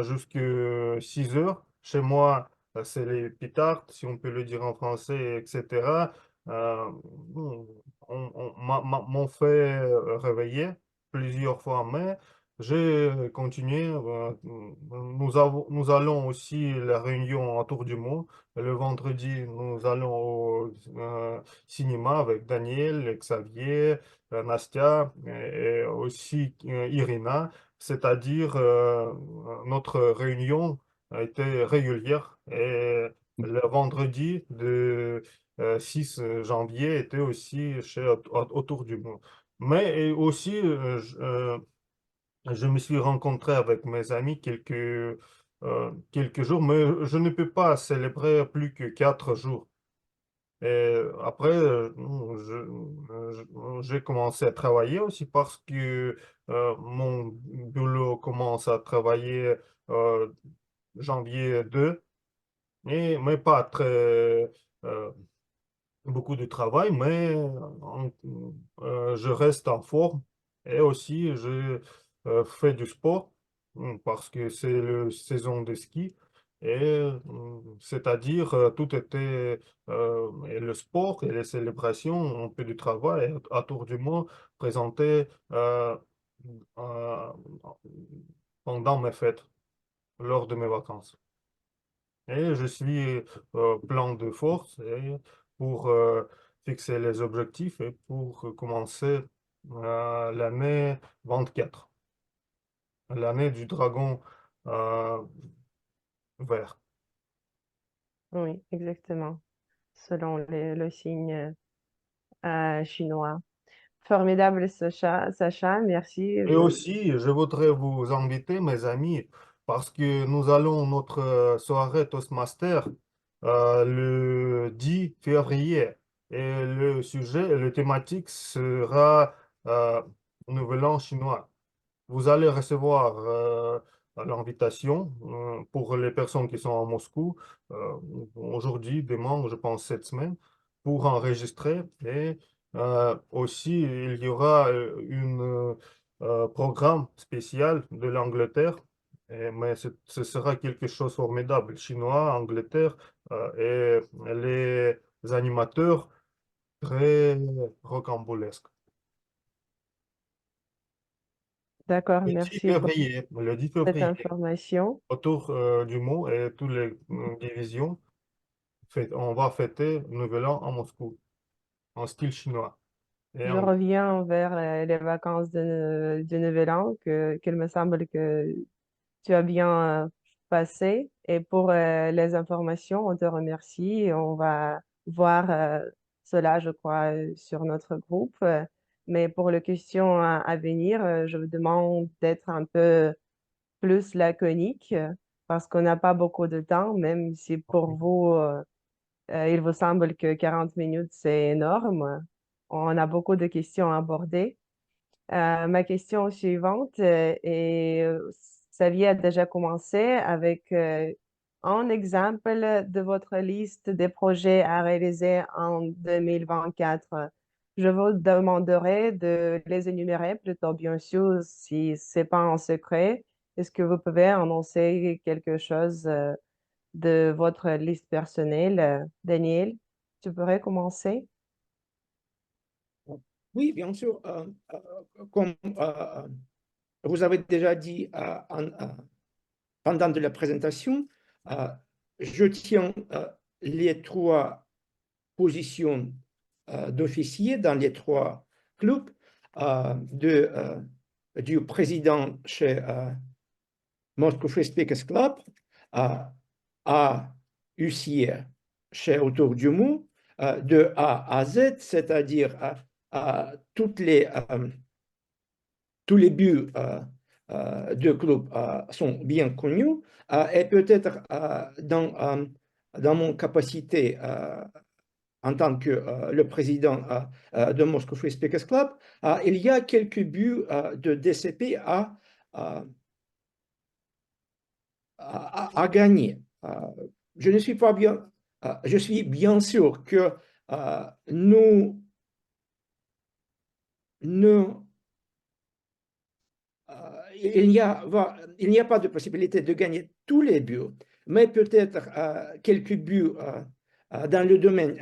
jusqu'à 6 heures. Chez moi, c'est les pétards, si on peut le dire en français, etc. Euh, m'ont fait réveiller plusieurs fois, mais j'ai continué. Nous allons aussi la réunion autour du monde. Le vendredi, nous allons au cinéma avec Daniel, Xavier, Nastia et aussi Irina. C'est-à-dire, notre réunion a été régulière et le vendredi de 6 janvier était aussi autour du monde. Mais aussi, je me suis rencontré avec mes amis quelques jours, mais je ne peux pas célébrer plus que 4 jours. Et après, j'ai commencé à travailler aussi parce que mon boulot commence à travailler euh, janvier 2, mais pas très beaucoup de travail, mais je reste en forme et aussi je fais du sport parce que c'est la saison de ski. Et c'est-à-dire, tout était, et le sport et les célébrations, un peu du travail, à tour du monde, présenté euh, pendant mes fêtes, lors de mes vacances. Et je suis plein de force et pour fixer les objectifs et pour commencer l'année 24, l'année du dragon euh, vert. Oui, exactement, selon le signe chinois. Formidable, Sacha, merci. Et aussi, je voudrais vous inviter, mes amis, parce que nous allons notre soirée Toastmaster le 10 février. Et le sujet, le thématique sera Nouvel An chinois. Vous allez recevoir l'invitation pour les personnes qui sont à Moscou euh, aujourd'hui, demain, je pense cette semaine, pour enregistrer. Et aussi, il y aura un programme spécial de l'Angleterre. Mais ce sera quelque chose de formidable. Chinois, Angleterre et les animateurs très rocambolesques. D'accord, Le 10 merci pour février, le 10 cette février. information. Autour du mot et toutes les divisions, on va fêter le Nouvel An à Moscou, en style chinois. Et Je reviens vers les vacances du Nouvel An, qu'il me semble que tu as bien passé. Et pour les informations, on te remercie. Et on va voir cela, je crois, sur notre groupe. Mais pour les questions à venir, je vous demande d'être un peu plus laconique parce qu'on n'a pas beaucoup de temps, même si pour vous, il vous semble que 40 minutes, c'est énorme. On a beaucoup de questions à aborder. Ma question suivante est, Xavier a déjà commencé avec un exemple de votre liste des projets à réaliser en 2024. Je vous demanderai de les énumérer, plutôt bien sûr, si c'est pas un secret. Est-ce que vous pouvez annoncer quelque chose de votre liste personnelle? Daniel, tu pourrais commencer? Oui, bien sûr. Comme vous avez déjà dit pendant de la présentation, euh, je tiens les trois positions d'officier dans les trois clubs du président chez Moscow Free Speakers Club, à huissier chez Autour du Mot, de A à Z, c'est-à-dire tous les buts de club sont bien connus et peut-être dans mon capacité en tant que le président de Moscow Free Speakers Club, il y a quelques buts de DCP à gagner. Je ne suis pas bien, je suis bien sûr que nous ne il n'y a pas de possibilité de gagner tous les buts, mais peut-être quelques buts dans le domaine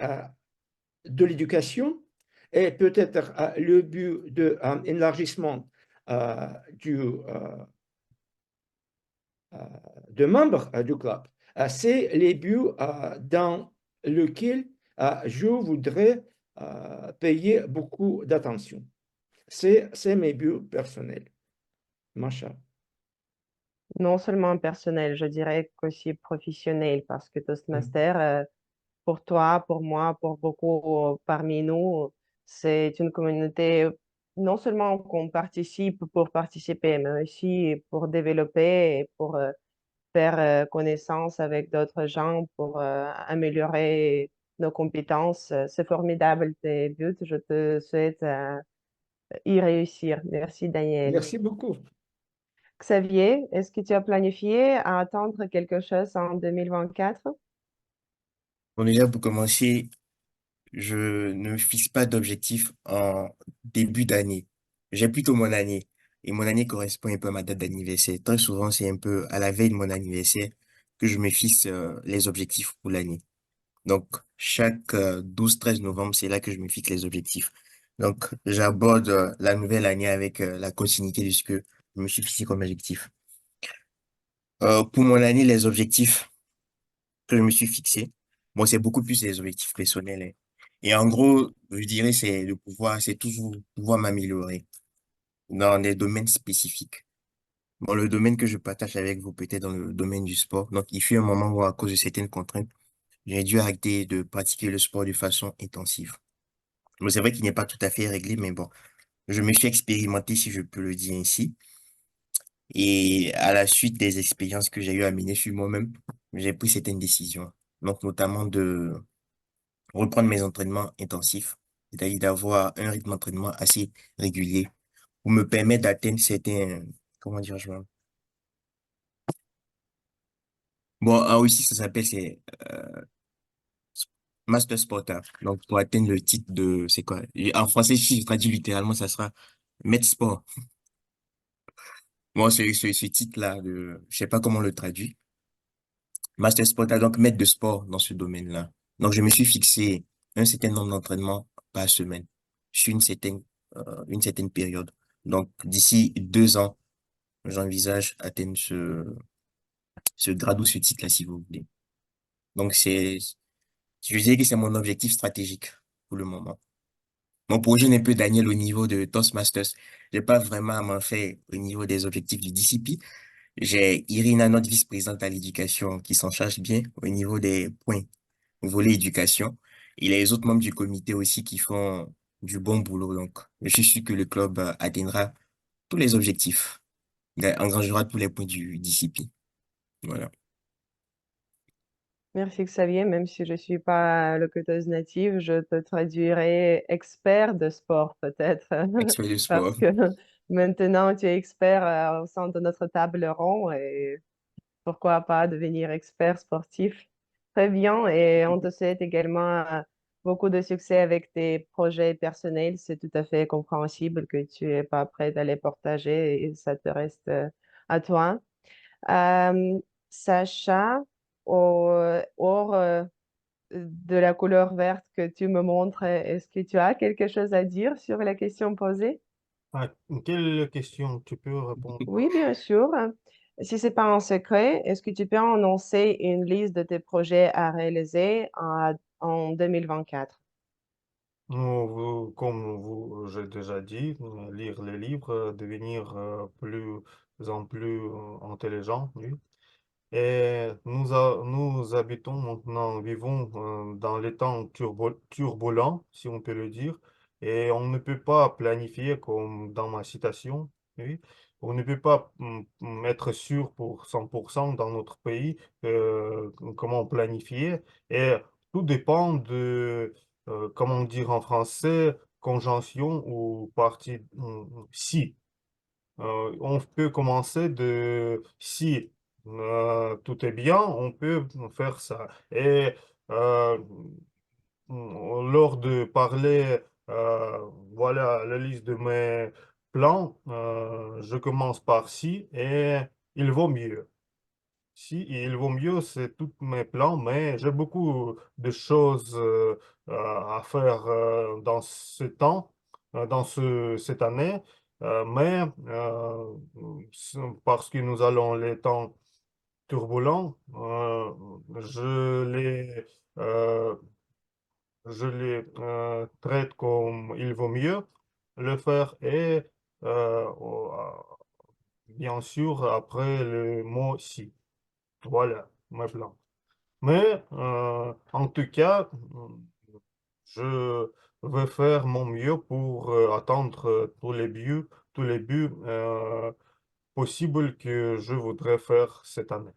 de l'éducation et peut-être le but de élargissement de membres du club. C'est les buts dans lesquels je voudrais payer beaucoup d'attention. C'est mes buts personnels. Macha. Non seulement personnel, je dirais qu'aussi professionnel, parce que Toastmaster, pour toi, pour moi, pour beaucoup parmi nous, c'est une communauté non seulement qu'on participe pour participer, mais aussi pour développer et pour faire connaissance avec d'autres gens, pour améliorer nos compétences. C'est formidable tes buts. Je te souhaite y réussir. Merci, Daniel. Merci beaucoup. Xavier, est-ce que tu as planifié à attendre quelque chose en 2024? Bon, déjà, pour commencer, je ne me fixe pas d'objectif en début d'année. J'ai plutôt mon année. Et mon année correspond un peu à ma date d'anniversaire. Très souvent, c'est un peu à la veille de mon anniversaire que je me fixe les objectifs pour l'année. Donc, chaque 12-13 novembre, c'est là que je me fixe les objectifs. Donc, j'aborde la nouvelle année avec la continuité de ce que je me suis fixé comme objectif. Pour mon année, les objectifs que je me suis fixés, bon, c'est beaucoup plus des objectifs personnels, hein. Et en gros, je dirais, c'est toujours pouvoir m'améliorer dans des domaines spécifiques. Bon, le domaine que je partage avec vous, peut-être dans le domaine du sport. Donc, il fut un moment où, à cause de certaines contraintes, j'ai dû arrêter de pratiquer le sport de façon intensive. Bon, c'est vrai qu'il n'est pas tout à fait réglé, mais bon, je me suis expérimenté, si je peux le dire ainsi. Et à la suite des expériences que j'ai eu à mener sur moi-même, j'ai pris certaines décisions. Donc, notamment de reprendre mes entraînements intensifs, c'est-à-dire d'avoir un rythme d'entraînement assez régulier pour me permettre d'atteindre certains, comment dire-je, bon, aussi, ça s'appelle, c'est Master Sporter. Donc, pour atteindre le titre de, c'est quoi? En français, si je traduis littéralement, ça sera Maître Sport. Bon, ce titre-là, je sais pas comment on le traduit. Master Sporter, donc maître de sport dans ce domaine-là. Donc, je me suis fixé un certain nombre d'entraînements par semaine sur une certaine période. Donc, d'ici 2 ans, j'envisage atteindre ce grade ou ce titre-là, si vous voulez. Donc, je dirais que c'est mon objectif stratégique pour le moment. Mon projet n'est plus Daniel au niveau de Toastmasters. J'ai pas vraiment à m'en faire au niveau des objectifs du DCP. J'ai Irina, notre vice-présidente à l'éducation, qui s'en charge bien au niveau des points volet éducation. Et les autres membres du comité aussi qui font du bon boulot. Donc, je suis sûr que le club atteindra tous les objectifs, engrangera tous les points du DCP. Voilà. Merci Xavier, même si je suis pas locuteuse native, je te traduirai expert de sport peut-être, Expert de parce sport. que maintenant tu es expert au sein de notre table ronde et pourquoi pas devenir expert sportif. Très bien, et on te souhaite également beaucoup de succès avec tes projets personnels. C'est tout à fait compréhensible que tu n'es pas prête à les partager et ça te reste à toi. Euh, Sacha, hors de la couleur verte que tu me montres, est-ce que tu as quelque chose à dire sur la question posée? Ah, quelle question tu peux répondre? Oui, bien sûr. Si c'est pas un secret, est-ce que tu peux annoncer une liste de tes projets à réaliser en 2024? Comme j'ai déjà dit, lire les livres, devenir plus en plus intelligent, oui. Et nous habitons maintenant, vivons dans les temps turbulents, si on peut le dire, et on ne peut pas planifier comme dans ma citation, oui. On ne peut pas être sûr pour 100% dans notre pays comment planifier, et tout dépend de, comment dire en français, conjonction ou partie si. On peut commencer de si tout est bien, on peut faire ça. Et euh, lors de parler, voilà la liste de mes plans, je commence par si et il vaut mieux. Si, il vaut mieux, c'est tous mes plans, mais j'ai beaucoup de choses à faire dans ce temps, cette année, mais parce que nous allons les temps turbulents, euh, je les traite comme il vaut mieux le faire et bien sûr après le mot si. Voilà mes plans. Mais en tout cas, je vais faire mon mieux pour atteindre tous les buts possibles que je voudrais faire cette année.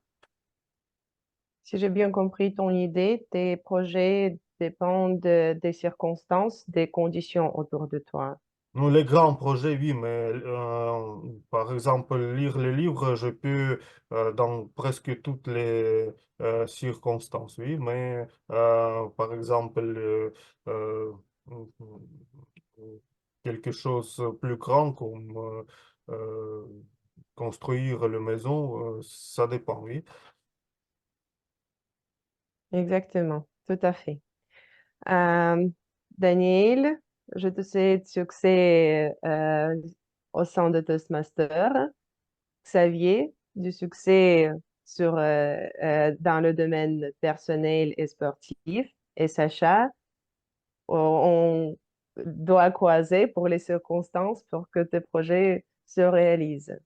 Si j'ai bien compris ton idée, tes projets dépendent des circonstances, des conditions autour de toi. Non, les grands projets, oui, mais par exemple, lire les livres, je peux dans presque toutes les circonstances, oui, mais par exemple, euh, quelque chose de plus grand comme construire le maison, ça dépend, oui. Exactement, tout à fait. Euh, Daniel, je te souhaite succès au sein de Toastmaster. Xavier, du succès dans le domaine personnel et sportif. Et Sacha, on doit croiser pour les circonstances pour que tes projets se réalisent.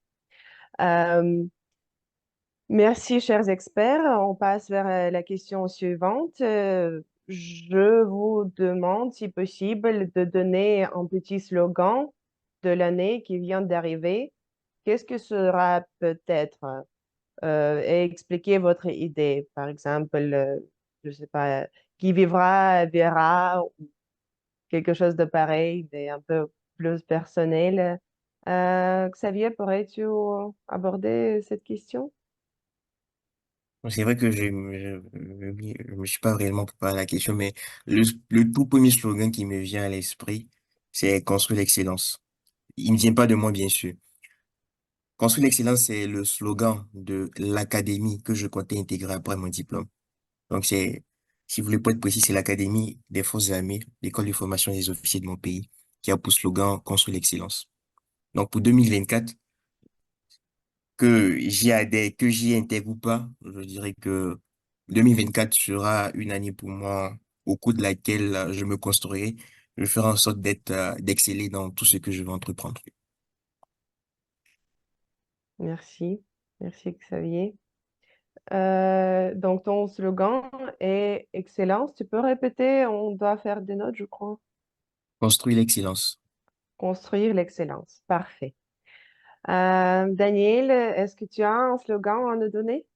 Merci, chers experts. On passe vers la question suivante. Je vous demande, si possible, de donner un petit slogan de l'année qui vient d'arriver. Qu'est-ce que sera peut-être? Et expliquer votre idée. Par exemple, je ne sais pas, qui vivra, verra, ou quelque chose de pareil, mais un peu plus personnel. Xavier, pourrais-tu aborder cette question? C'est vrai que je me suis pas réellement préparé à la question, mais le tout premier slogan qui me vient à l'esprit, c'est construire l'excellence. Il ne vient pas de moi, bien sûr. Construire l'excellence, c'est le slogan de l'académie que je comptais intégrer après mon diplôme. Donc, si vous voulez pas être précis, c'est l'Académie des Forces armées, l'école de formation des officiers de mon pays, qui a pour slogan construire l'excellence. Donc, pour 2024, que j'y adhère, que j'y intègre ou pas, je dirais que 2024 sera une année pour moi au cours de laquelle je me construirai. Je ferai en sorte d'exceller dans tout ce que je vais entreprendre. Merci. Merci, Xavier. Donc, ton slogan est excellence. Tu peux répéter? On doit faire des notes, je crois. Construire l'excellence. Construire l'excellence. Parfait. Daniel, est-ce que tu as un slogan à nous donner?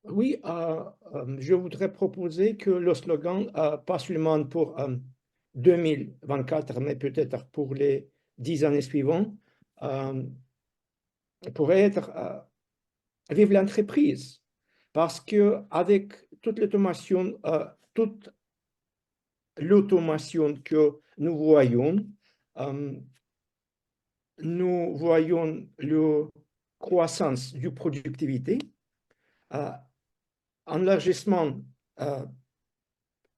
Oui, je voudrais proposer que le slogan, pas seulement pour 2024, mais peut-être pour les 10 années suivantes, pourrait être vive l'entreprise. Parce que avec toute l'automation que nous voyons la croissance de productivité, enlargissement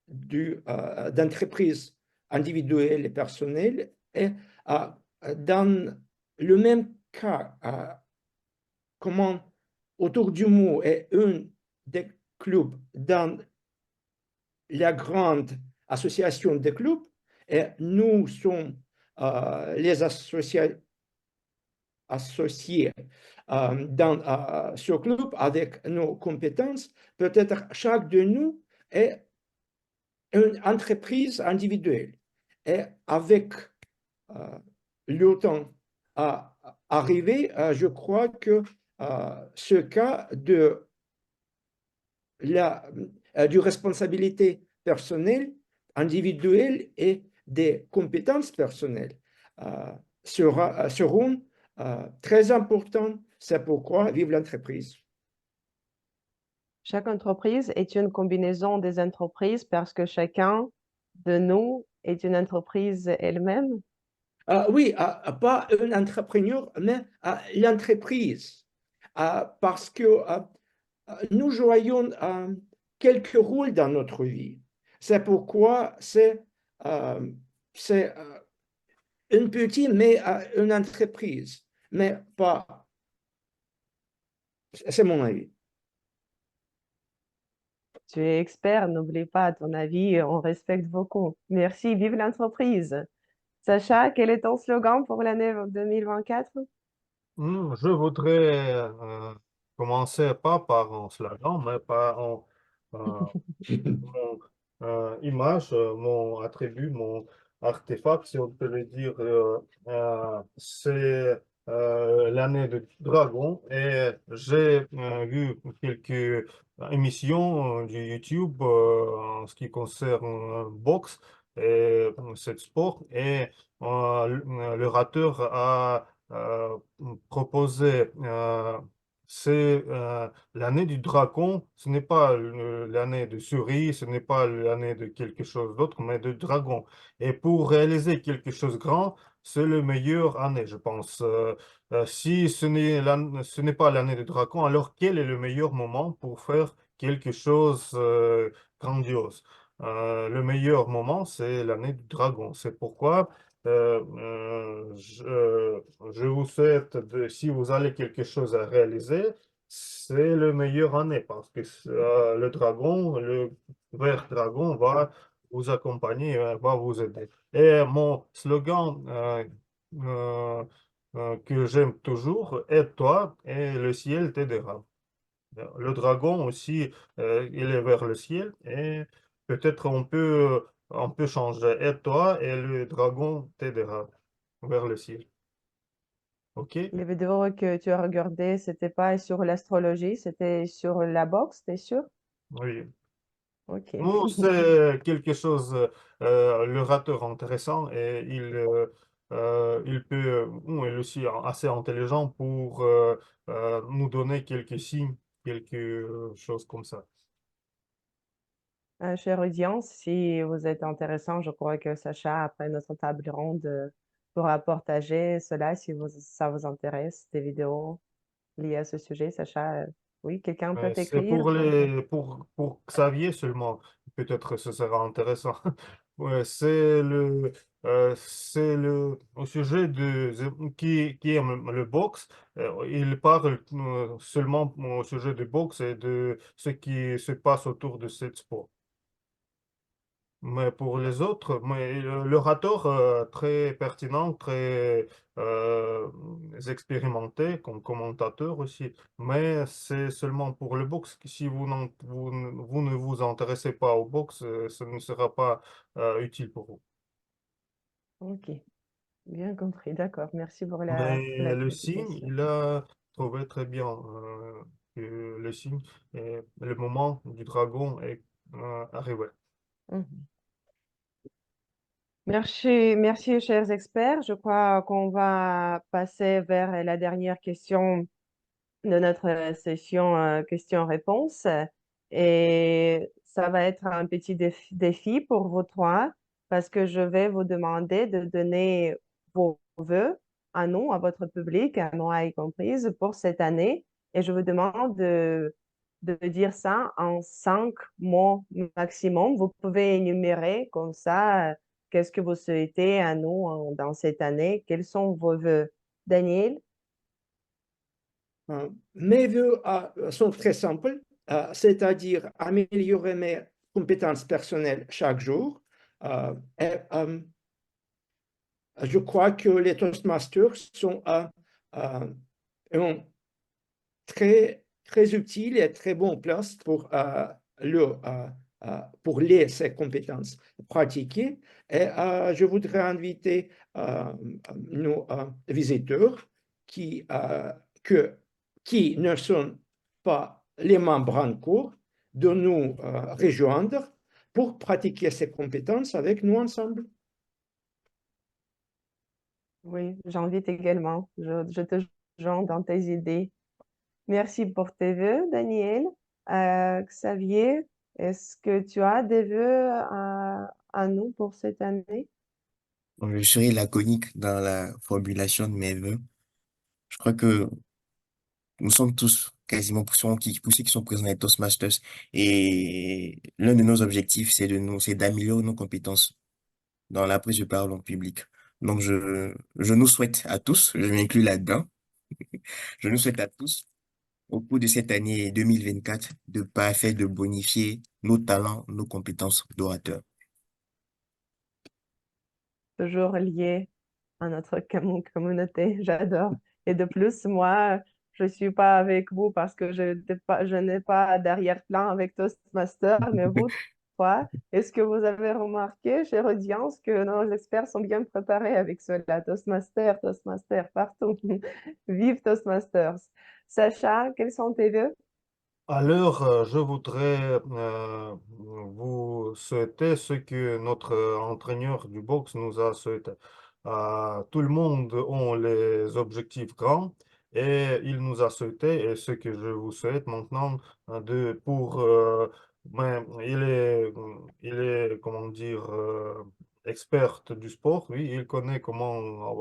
d'entreprises individuelles et personnelles, et dans le même cas, comment autour du mot est un des clubs dans la grande association des clubs, et nous sommes les associés dans ce club avec nos compétences. Peut-être chaque de nous est une entreprise individuelle. Et avec le temps à arriver, je crois que ce cas de responsabilité personnelle, individuelle et des compétences personnelles seront très importants. C'est pourquoi vive l'entreprise. Chaque entreprise est une combinaison des entreprises parce que chacun de nous est une entreprise elle-même. Oui, pas un entrepreneur, mais l'entreprise. Parce que nous jouons quelques rôles dans notre vie. C'est pourquoi c'est une petite, mais une entreprise. Mais pas. C'est mon avis. Tu es expert, n'oublie pas ton avis, on respecte beaucoup. Merci, vive l'entreprise. Sacha, quel est ton slogan pour l'année 2024? Je voudrais commencer pas par un slogan, mais par mon image, mon attribut, mon artefact, si on peut le dire. C'est l'année de dragon et j'ai vu quelques émissions du YouTube en ce qui concerne boxe et ce sport et le rateur a proposé c'est l'année du dragon, ce n'est pas l'année de souris, ce n'est pas l'année de quelque chose d'autre, mais de dragon. Et pour réaliser quelque chose de grand, c'est le meilleur année, je pense. Si ce n'est pas l'année de dragon, alors quel est le meilleur moment pour faire quelque chose grandiose? Le meilleur moment, c'est l'année du dragon. C'est pourquoi je vous souhaite, si vous avez quelque chose à réaliser, c'est le meilleur année parce que le dragon, le vert dragon va vous accompagner, va vous aider. Et mon slogan que j'aime toujours, aide-toi et le ciel t'aidera. Le dragon aussi, il est vers le ciel et peut-être on peut changer aide-toi et le dragon t'aidera vers le ciel. OK? Les vidéos que tu as regardées, c'était pas sur l'astrologie, c'était sur la boxe, t'es sûr? Oui. Ok. Bon, c'est quelque chose, le rateur intéressant et il peut, il est aussi assez intelligent pour nous donner quelques signes, quelque chose comme ça. Chère audience, si vous êtes intéressant, je crois que Sacha, après notre table ronde, pourra partager cela si ça vous intéresse, des vidéos liées à ce sujet. Sacha, oui, quelqu'un peut C'est t'écrire. pour Xavier seulement. Peut-être ce sera intéressant. Ouais, c'est au sujet qui aime le boxe. Il parle seulement au sujet du boxe et de ce qui se passe autour de ce sport. Mais pour les autres, mais l'orateur très pertinent, très euh, expérimenté comme commentateur aussi. Mais c'est seulement pour le boxe. Si vous ne vous intéressez pas au boxe, ce ne sera pas utile pour vous. Ok, bien compris. D'accord. Merci pour Mais la le signe, clarification. il a trouvé très bien que le signe, le moment du dragon est arrivé. Mhm. Merci, merci, chers experts. Je crois qu'on va passer vers la dernière question de notre session questions-réponses. Et ça va être un petit défi pour vous trois parce que je vais vous demander de donner vos vœux à nous, à votre public, à moi y comprise, pour cette année. Et je vous demande de dire ça en 5 mots maximum. Vous pouvez énumérer comme ça qu'est-ce que vous souhaitez à nous dans cette année, quels sont vos vœux. Daniel? Mes vœux sont très simples, c'est-à-dire améliorer mes compétences personnelles chaque jour. Je crois que les Toastmasters sont un très, très utile et très bonne place pour ces compétences pratiquées. Et je voudrais inviter nos visiteurs qui, que, qui ne sont pas les membres en cours de nous rejoindre pour pratiquer ces compétences avec nous ensemble. Oui, j'invite également. Je te joins dans tes idées. Merci pour tes vœux, Daniel. Xavier, est-ce que tu as des vœux à nous pour cette année? Donc, je serai laconique dans la formulation de mes vœux. Je crois que nous sommes tous quasiment pour ceux qui sont présents dans les Toastmasters. Et l'un de nos objectifs, c'est d'améliorer nos compétences dans la prise de parole en public. Donc, je nous souhaite à tous, je m'inclus là-dedans, je nous souhaite à tous, au cours de cette année 2024, de parfaire, de bonifier nos talents, nos compétences d'orateur. Toujours lié à notre communauté. J'adore. Et de plus, moi, je suis pas avec vous parce que je n'ai pas d'arrière-plan avec Toastmaster, mais vous trois, est-ce que vous avez remarqué, chère audience, que nos experts sont bien préparés avec cela? Toastmaster, Toastmaster, partout. Vive Toastmasters. Sacha, quels sont tes vœux? Alors, je voudrais vous souhaiter ce que notre entraîneur du boxe nous a souhaité. Tout le monde a les objectifs grands et il nous a souhaité, et ce que je vous souhaite maintenant, mais il est, comment dire, expert du sport, oui, il connaît comment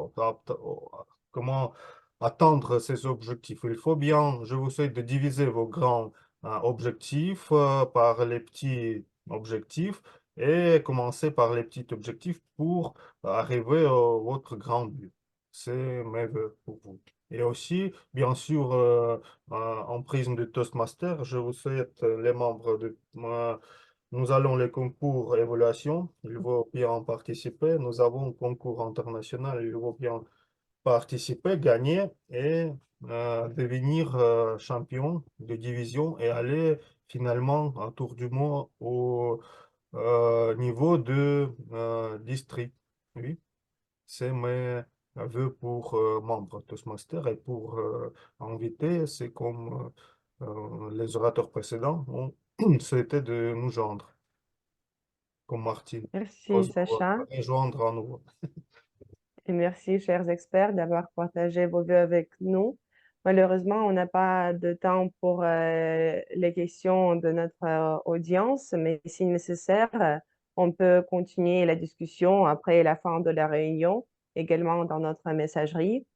atteindre ses objectifs. Il faut bien, je vous souhaite de diviser vos grands objectifs par les petits objectifs et commencer par les petits objectifs pour arriver à votre grand but. C'est mes vœux pour vous. Et aussi, bien sûr, en prisme de Toastmaster, je vous souhaite les membres nous allons les concours évaluation, il vaut bien en participer. Nous avons concours international, il vaut bien participer, gagner et devenir champion de division et aller finalement à tour du monde au niveau de district. Oui, c'est mes vœux pour membres Toastmaster et pour invités, c'est comme les orateurs précédents ont souhaité de nous joindre, comme Martine. Merci, Cosmo va Sacha. rejoindre à nouveau. Et merci, chers experts, d'avoir partagé vos vues avec nous. Malheureusement, on n'a pas de temps pour les questions de notre audience, mais si nécessaire, on peut continuer la discussion après la fin de la réunion, également dans notre messagerie.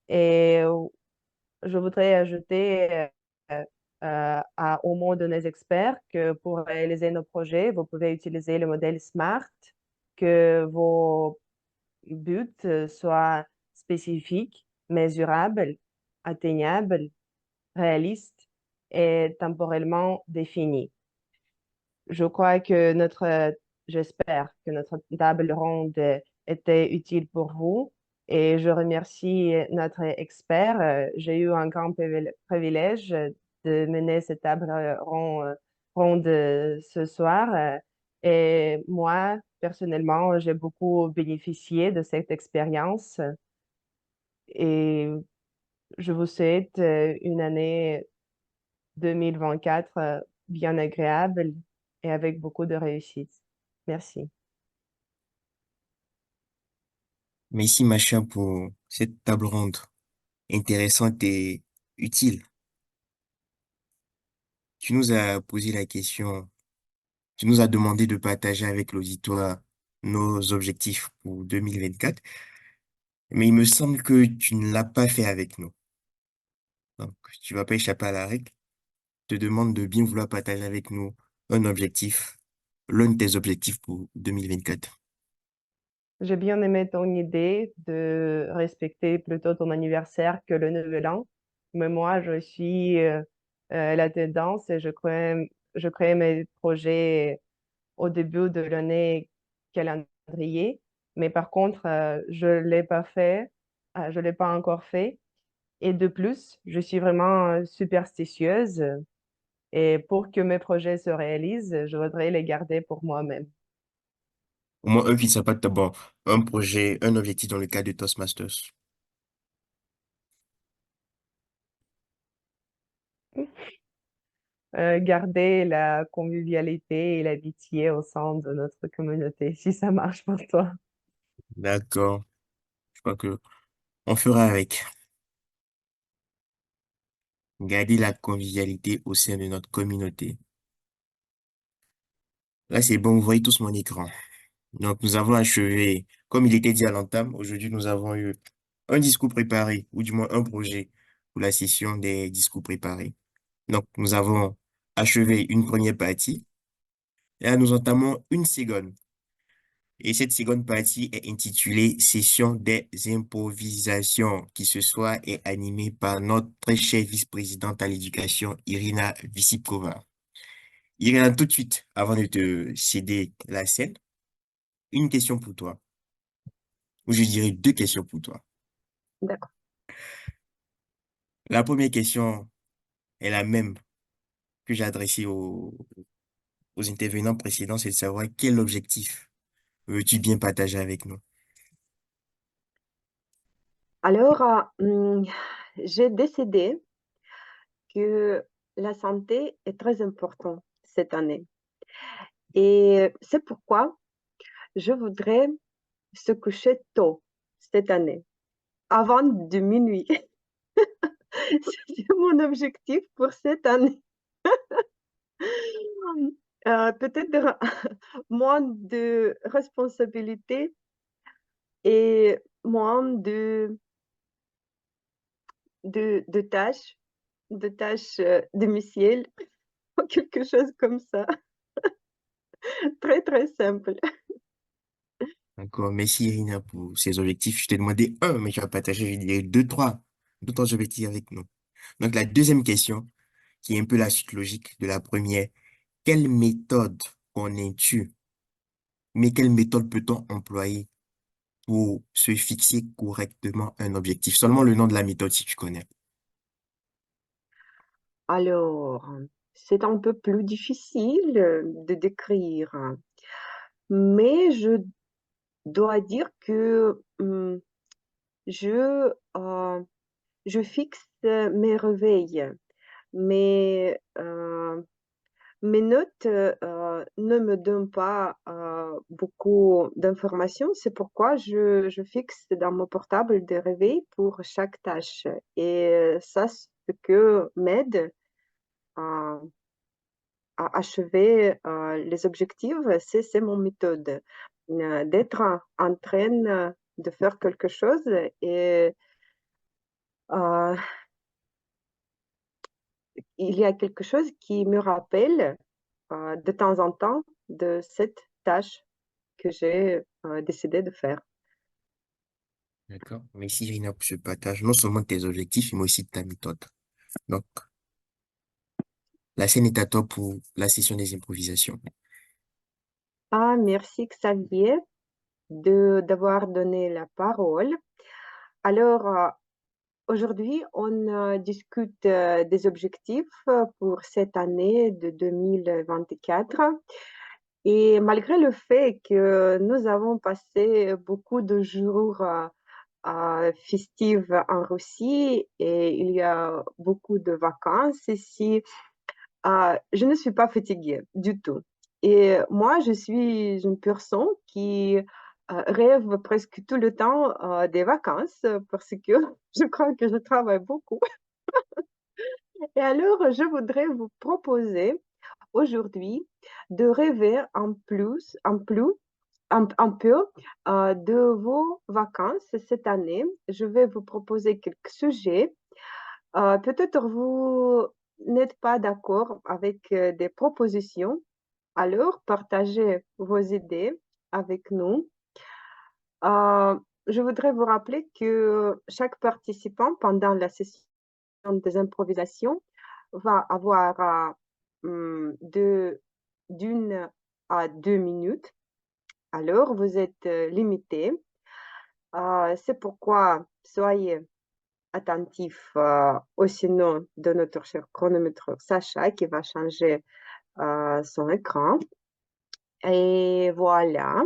Et je voudrais ajouter au mot de nos experts que pour réaliser nos projets, vous pouvez utiliser le modèle SMART, que vos buts soient spécifiques, mesurables, atteignables, réalistes et temporellement définis. Je crois que j'espère que notre table ronde était utile pour vous et je remercie notre expert. J'ai eu un grand privilège de mener cette ronde ce soir et moi, personnellement, j'ai beaucoup bénéficié de cette expérience et je vous souhaite une année 2024 bien agréable et avec beaucoup de réussite. Merci. Merci, Machin, pour cette table ronde intéressante et utile. Tu nous as posé la question, tu nous as demandé de partager avec l'auditoire nos objectifs pour 2024, mais il me semble que tu ne l'as pas fait avec nous. Donc, tu vas pas échapper à la règle. Je te demande de bien vouloir partager avec nous un objectif, l'un de tes objectifs pour 2024. J'ai bien aimé ton idée de respecter plutôt ton anniversaire que le nouvel an, mais moi, je suis la tendance et je crée mes projets au début de l'année calendrier, mais par contre, je l'ai pas encore fait. Et de plus, je suis vraiment superstitieuse et pour que mes projets se réalisent, je voudrais les garder pour moi-même. Au moins, un qui s'appelle d'abord un projet, un objectif dans le cadre de Toastmasters. Garder la convivialité et l'amitié au sein de notre communauté, si ça marche pour toi. D'accord. Je crois que on fera avec. Garder la convivialité au sein de notre communauté. Là, c'est bon, vous voyez tous mon écran. Donc, nous avons achevé, comme il était dit à l'entame, aujourd'hui, nous avons eu un discours préparé, ou du moins un projet pour la session des discours préparés. Donc, nous avons achevé une première partie, et là, nous entamons une seconde. Et cette seconde partie est intitulée Session des improvisations, qui ce soir est animée par notre très chère vice-présidente à l'éducation, Irina Vissipkova. Irina, tout de suite, avant de te céder la scène, une question pour toi, ou je dirais deux questions pour toi. D'accord. La première question est la même que j'ai adressée aux intervenants précédents, c'est de savoir quel objectif veux-tu bien partager avec nous? Alors, j'ai décidé que la santé est très importante cette année. Et c'est pourquoi je voudrais se coucher tôt cette année, avant de minuit. C'est mon objectif pour cette année. Peut-être moins de responsabilités et moins de tâches, domicile, quelque chose comme ça. Très, très simple. D'accord, merci Irina pour ces objectifs. Je t'ai demandé un, mais tu as partagé, je dirais deux, trois objectifs avec nous. Donc la deuxième question, qui est un peu la suite logique de la première, quelle méthode connais-tu? Mais quelle méthode peut-on employer pour se fixer correctement un objectif? Seulement le nom de la méthode si tu connais. Alors, c'est un peu plus difficile de décrire, mais je dois dire que je, je fixe mes réveils, mais mes notes ne me donnent pas beaucoup d'informations. C'est pourquoi je fixe dans mon portable des réveils pour chaque tâche. Et ça, ce que m'aide à, à achever les objectifs, c'est mon méthode. D'être en train de faire quelque chose et euh, il y a quelque chose qui me rappelle de temps en temps de cette tâche que j'ai décidé de faire. D'accord. Merci, Irina, pour ce partage, non seulement de tes objectifs, mais aussi de ta méthode. Donc, la scène est à toi pour la session des improvisations. Ah, merci Xavier d'avoir donné la parole. Alors, aujourd'hui, on discute des objectifs pour cette année de 2024. Et malgré le fait que nous avons passé beaucoup de jours festifs en Russie et il y a beaucoup de vacances ici, je ne suis pas fatiguée du tout. Et moi, je suis une personne qui rêve presque tout le temps des vacances parce que je crois que je travaille beaucoup. Et alors, je voudrais vous proposer aujourd'hui de rêver un peu de vos vacances cette année. Je vais vous proposer quelques sujets. Peut-être vous n'êtes pas d'accord avec des propositions, alors partagez vos idées avec nous. Euh, je voudrais vous rappeler que chaque participant pendant la session des improvisations va avoir d'une à 2 minutes. Alors, vous êtes limité. C'est pourquoi soyez attentifs au signaux de notre cher chronomètre Sacha qui va changer son écran. Et voilà.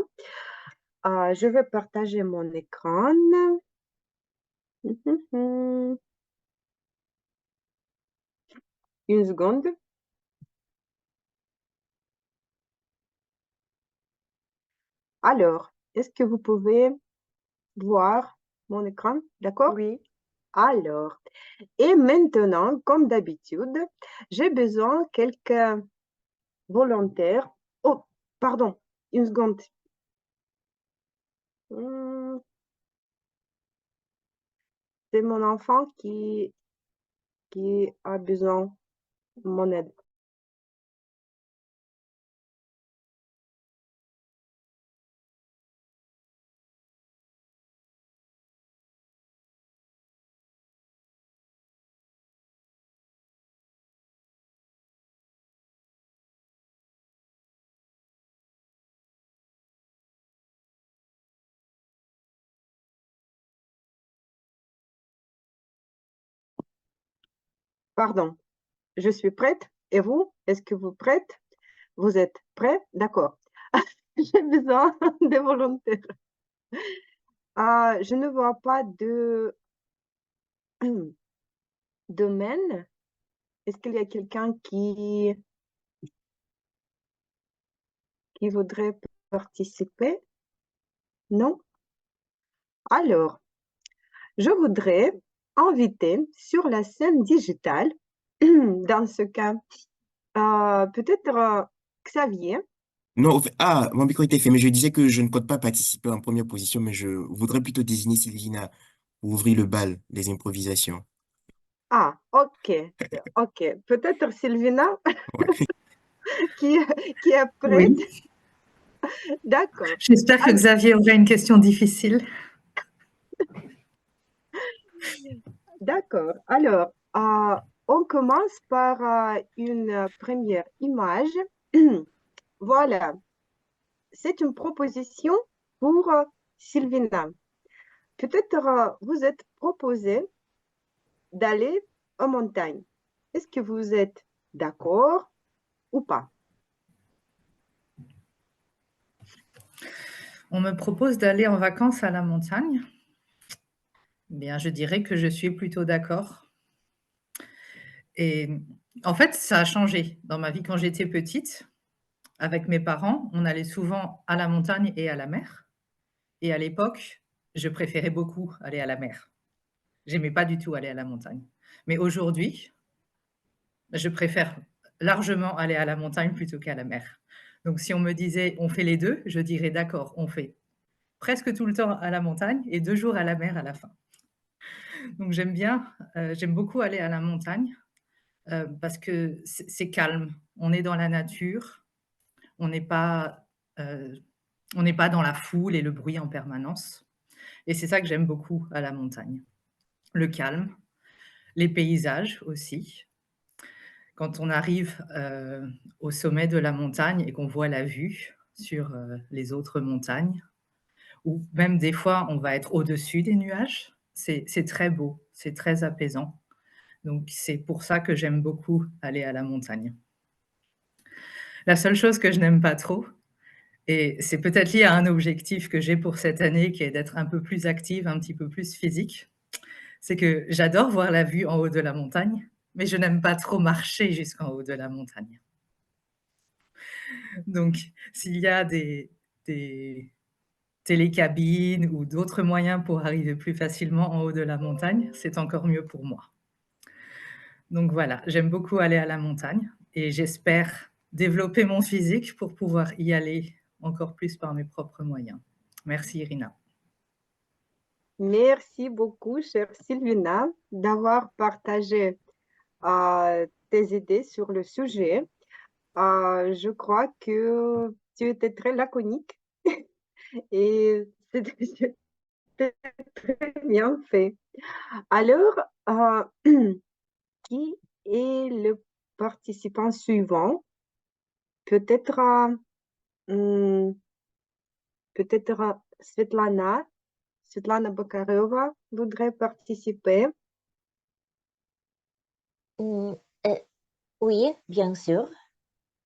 Je vais partager mon écran. Une seconde. Alors, est-ce que vous pouvez voir mon écran? D'accord? Oui. Alors, et maintenant, comme d'habitude, j'ai besoin de quelques volontaires. Oh, pardon, une seconde. C'est mon enfant qui a besoin de mon aide. Pardon, je suis prête. Et vous, est-ce que vous êtes prête? Vous êtes prêts? D'accord. J'ai besoin de volontaires. Je ne vois pas de domaine. Est-ce qu'il y a quelqu'un qui voudrait participer? Non? Alors, je voudrais inviter sur la scène digitale, dans ce cas, peut-être Xavier. Non, mon micro était fait, mais je disais que je ne compte pas participer en première position, mais je voudrais plutôt désigner Sylvina pour ouvrir le bal des improvisations. Ah, ok, ok. Peut-être Sylvina Ouais. qui, qui est prête. Oui, D'accord. j'espère que Alors, Xavier aurait une question difficile. d'accord. Alors, on commence par une première image. voilà, c'est une proposition pour Sylvina. Peut-être vous êtes proposé d'aller en montagne. Est-ce que vous êtes d'accord ou pas? On me propose d'aller en vacances à la montagne. Bien, je dirais que je suis plutôt d'accord. Et en fait, ça a changé dans ma vie quand j'étais petite. Avec mes parents, on allait souvent à la montagne et à la mer. Et à l'époque, je préférais beaucoup aller à la mer. J'aimais pas du tout aller à la montagne. Mais aujourd'hui, je préfère largement aller à la montagne plutôt qu'à la mer. Donc si on me disait on fait les deux, je dirais d'accord, on fait presque tout le temps à la montagne et 2 jours à la mer à la fin. Donc j'aime bien, j'aime beaucoup aller à la montagne parce que c'est calme. On est dans la nature, on n'est pas, on n'est pas dans la foule et le bruit en permanence. Et c'est ça que j'aime beaucoup à la montagne. Le calme, les paysages aussi. Quand on arrive au sommet de la montagne et qu'on voit la vue sur les autres montagnes, ou même des fois on va être au-dessus des nuages, c'est très beau, c'est très apaisant. Donc c'est pour ça que j'aime beaucoup aller à la montagne. La seule chose que je n'aime pas trop, et c'est peut-être lié à un objectif que j'ai pour cette année, qui est d'être un peu plus active, un petit peu plus physique, c'est que j'adore voir la vue en haut de la montagne, mais je n'aime pas trop marcher jusqu'en haut de la montagne. Donc, s'il y a des télécabines ou d'autres moyens pour arriver plus facilement en haut de la montagne, c'est encore mieux pour moi. Donc voilà, j'aime beaucoup aller à la montagne et j'espère développer mon physique pour pouvoir y aller encore plus par mes propres moyens. Merci Irina. Merci beaucoup, chère Sylvina, d'avoir partagé tes idées sur le sujet. Je crois que tu étais très laconique et c'était très bien fait. Alors, qui est le participant suivant? Peut-être hmm, peut-être Svetlana Bakarova voudrait participer. Mm, oui, bien sûr.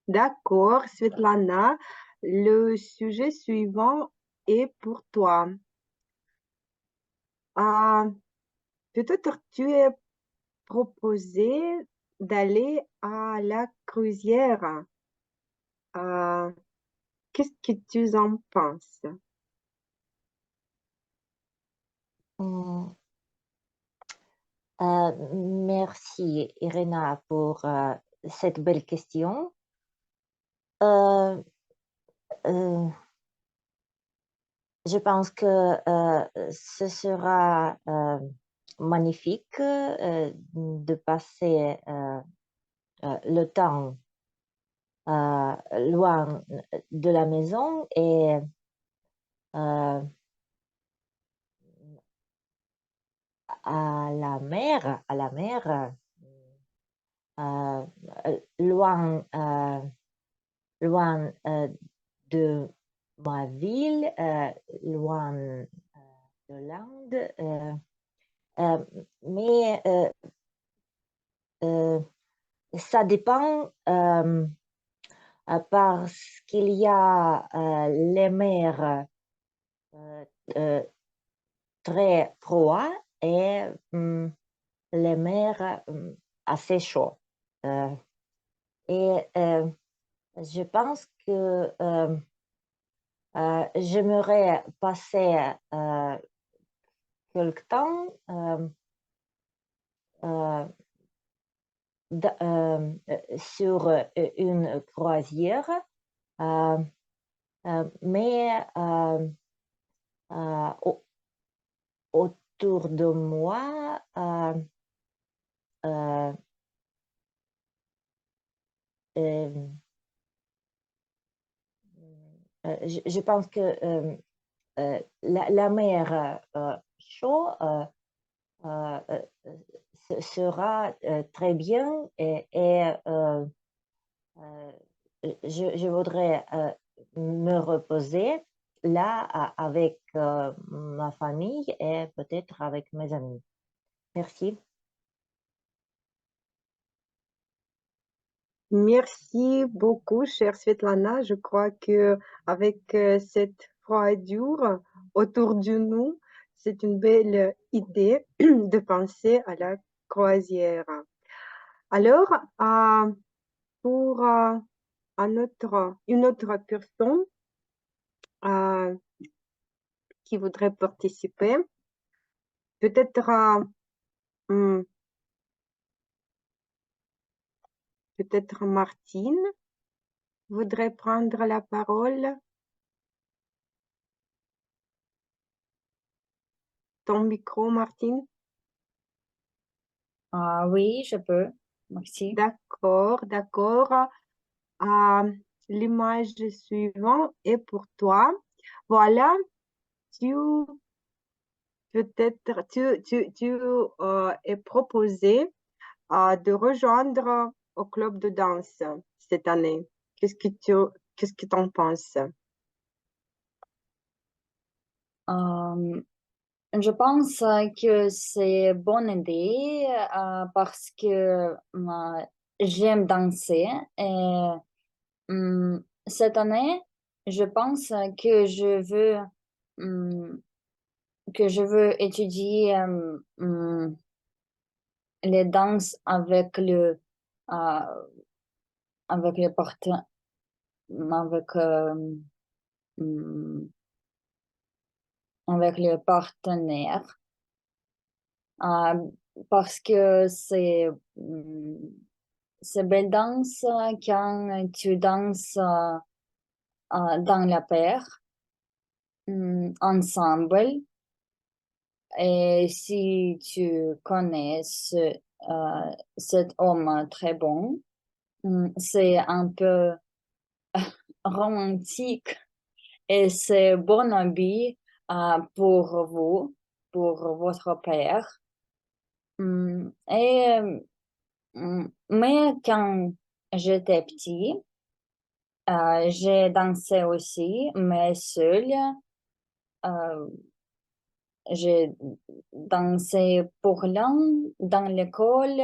D'accord, Svetlana, le sujet suivant est pour toi. Ah, peut-être tu es proposé d'aller à la croisière. Ah, qu'est-ce que tu en penses? Mm, merci, Irina, pour cette belle question. Euh, euh, je pense que ce sera magnifique de passer le temps loin de la maison et euh, à la mer, loin, loin de ma ville, loin de l'Inde. Mais ça dépend parce qu'il y a les mers très froides et les mers assez chaudes. Et je pense que j'aimerais passer quelque temps sur une croisière, mais autour de moi, je pense que la mer chaude sera très bien et je voudrais me reposer là avec ma famille et peut-être avec mes amis. Merci. Merci beaucoup, chère Svetlana. Je crois que avec cette froidure autour de nous, c'est une belle idée de penser à la croisière. Alors, pour une autre personne qui voudrait participer, peut-être hmm, peut-être Martine voudrait prendre la parole. Ton micro, Martine. Oui, je peux. Merci. D'accord, d'accord. L'image suivante est pour toi. Voilà, tu peut-être tu es proposé de rejoindre au club de danse cette année. Qu'est-ce que tu en penses? Euh, je pense que c'est une bonne idée parce que j'aime danser et cette année, je pense hum, que je veux étudier les danses euh, avec le avec, hum, avec le partenaire parce que c'est belle danse quand tu danses dans la paire ensemble. Et si tu connais cet homme très bon, c'est un peu romantique et c'est bon habit pour vous, pour votre père. Et, mais quand j'étais petit, j'ai dansé aussi, mais seule. J'ai dansé pour l'un dans l'école,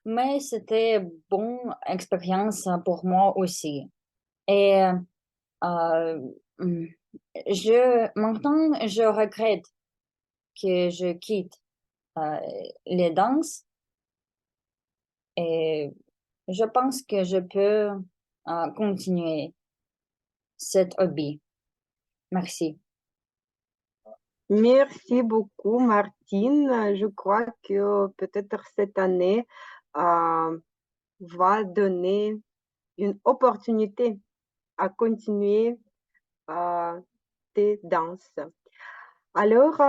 mais c'était une bonne expérience pour moi aussi. Et euh, maintenant, je regrette que je quitte euh, les danses et je pense que je peux continuer cet hobby. Merci. Merci beaucoup, Martine. Je crois que peut-être cette année va donner une opportunité à continuer tes danses. Alors,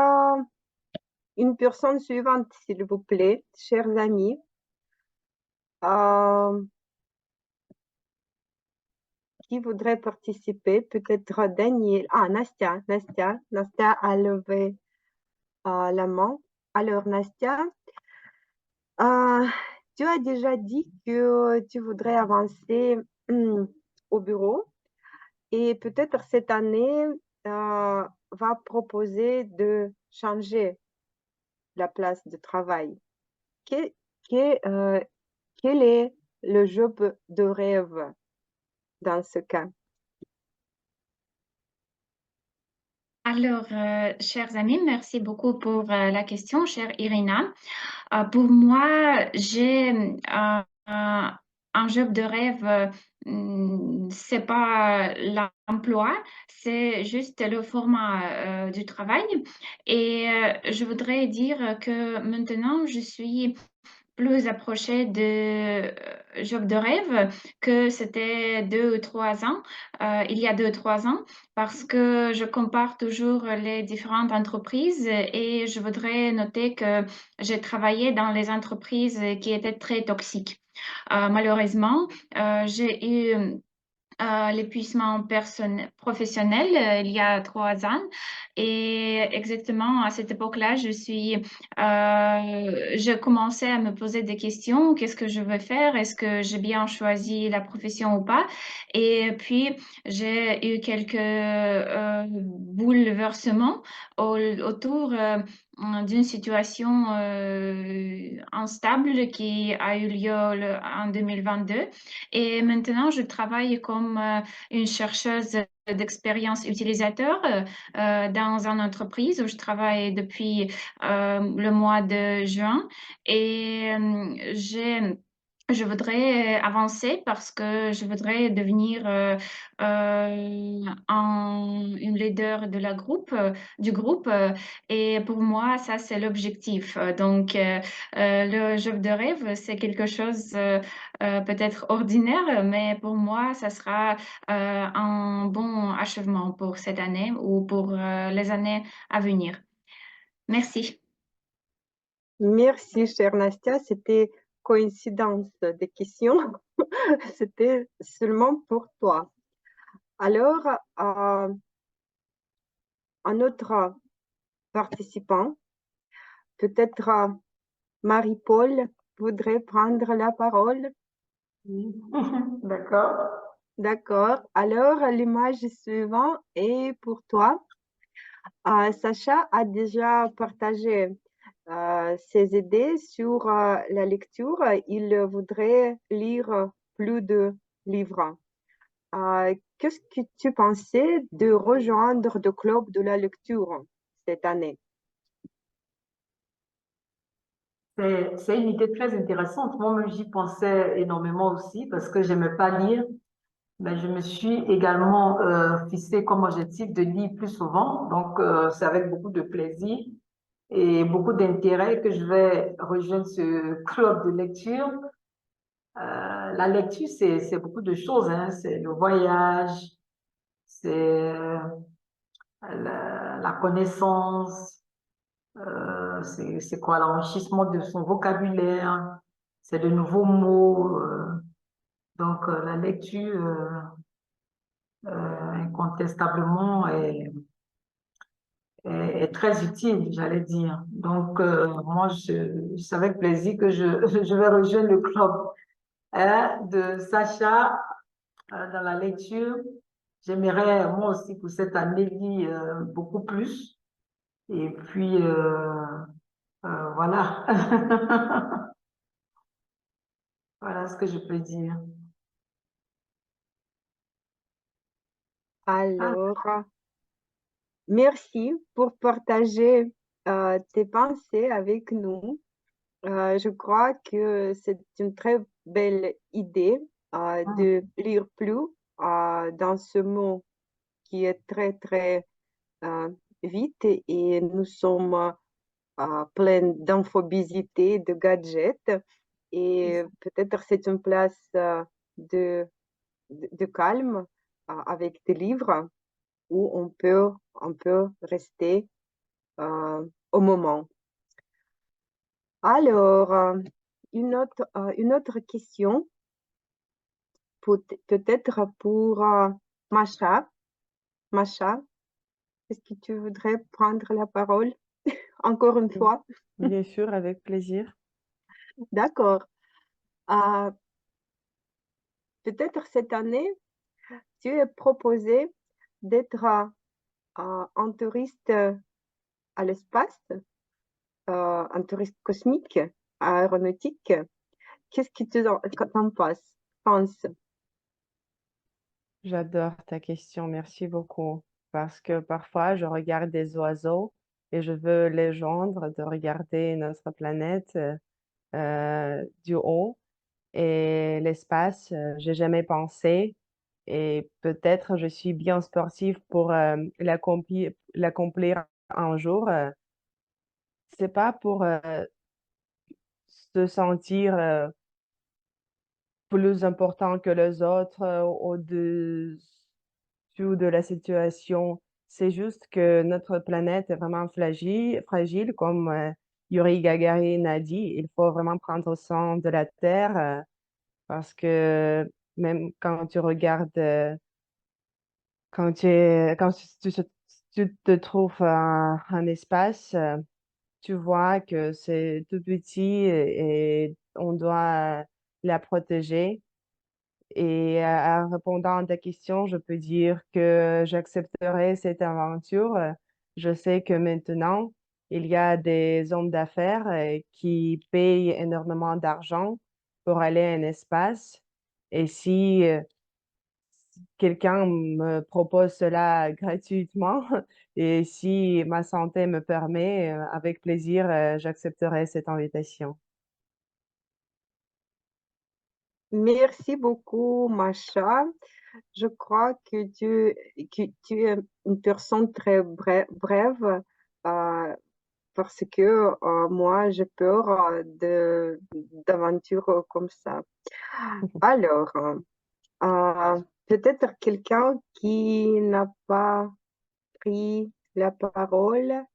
une personne suivante, s'il vous plaît, chers amis. Qui voudrait participer? Peut-être Daniel. Nastia. Nastia a levé la main. Alors, Nastia, tu as déjà dit que tu voudrais avancer au bureau et peut-être cette année va proposer de changer la place de travail. Que- quel est le job de rêve dans ce cas? Alors, chers amis, merci beaucoup pour la question, chère Irina. Pour moi, j'ai un job de rêve, c'est pas l'emploi, c'est juste le format du travail. Et je voudrais dire que maintenant, je suis plus approchée de job de rêve que c'était 2 ou 3 ans, il y a 2 ou 3 ans, parce que je compare toujours les différentes entreprises et je voudrais noter que j'ai travaillé dans les entreprises qui étaient très toxiques. Malheureusement, j'ai eu l'épuisement professionnel il y a 3 ans. Et exactement à cette époque-là, je commençais à me poser des questions. Qu'est-ce que je veux faire? Est-ce que j'ai bien choisi la profession ou pas? Et puis, j'ai eu quelques bouleversements autour d'une situation instable qui a eu lieu en 2022. Et maintenant, je travaille comme une chercheuse d'expérience utilisateur dans une entreprise où je travaille depuis le mois de juin. Et je voudrais avancer parce que je voudrais devenir une leader de du groupe. Et pour moi, ça, c'est l'objectif. Donc, le job de rêve, c'est quelque chose peut-être ordinaire, mais pour moi, ça sera un bon achèvement pour cette année ou pour les années à venir. Merci. Merci, chère Nastia. C'était coïncidence des questions. C'était seulement pour toi. Alors, un autre participant, peut-être Marie-Paul, voudrait prendre la parole. D'accord. D'accord. Alors, l'image suivante est pour toi. Sacha a déjà partagé ses idées sur la lecture. Il voudrait lire plus de livres. Qu'est-ce que tu pensais de rejoindre le club de la lecture cette année? C'est une idée très intéressante. Moi-même, j'y pensais énormément aussi parce que j'aimais pas lire. Mais je me suis également fixé comme objectif de lire plus souvent. Donc, c'est avec beaucoup de plaisir et beaucoup d'intérêt que je vais rejoindre ce club de lecture. La lecture, c'est beaucoup de choses, hein. C'est le voyage, c'est la connaissance, c'est quoi l'enrichissement de son vocabulaire, c'est de nouveaux mots. Donc, la lecture, incontestablement, est très utile, j'allais dire. Donc, moi, c'est avec plaisir que je vais rejoindre le club hein, de Sacha dans la lecture. J'aimerais, moi aussi, pour cette année, lire beaucoup plus. Et puis, voilà. Voilà ce que je peux dire. Alors, merci pour partager tes pensées avec nous. Je crois que c'est une très belle idée de lire plus dans ce monde qui est très, très euh, vite et nous sommes pleins d'infobésité, de gadgets. Et peut-être c'est une place de calme avec des livres où on peut rester au moment. Alors, une autre question, peut-être pour Masha. Masha, est-ce que tu voudrais prendre la parole encore une fois? Bien sûr, avec plaisir. D'accord. Euh, peut-être cette année, tu es proposé d'être un touriste à l'espace, un touriste cosmique, aéronautique. Qu'est-ce que tu en penses? J'adore ta question, merci beaucoup. Parce que parfois, je regarde des oiseaux et je veux les joindre de regarder notre planète du haut. Et l'espace, j'ai jamais pensé. Et peut-être je suis bien sportive pour l'accomplir un jour. C'est pas pour se sentir plus important que les autres, au-dessus de la situation. C'est juste que notre planète est vraiment fragile, comme Yuri Gagarin a dit. Il faut vraiment prendre soin de la Terre parce que même quand tu regardes, quand tu te trouves un espace, tu vois que c'est tout petit et on doit la protéger. Et en répondant à ta question, je peux dire que j'accepterai cette aventure. Je sais que maintenant, il y a des hommes d'affaires qui payent énormément d'argent pour aller à un espace. Et si quelqu'un me propose cela gratuitement et si ma santé me permet, avec plaisir, j'accepterai cette invitation. Merci beaucoup, Macha. Je crois que tu es une personne très brève parce que moi, j'ai peur d'aventures comme ça. Alors, peut-être quelqu'un qui n'a pas pris la parole.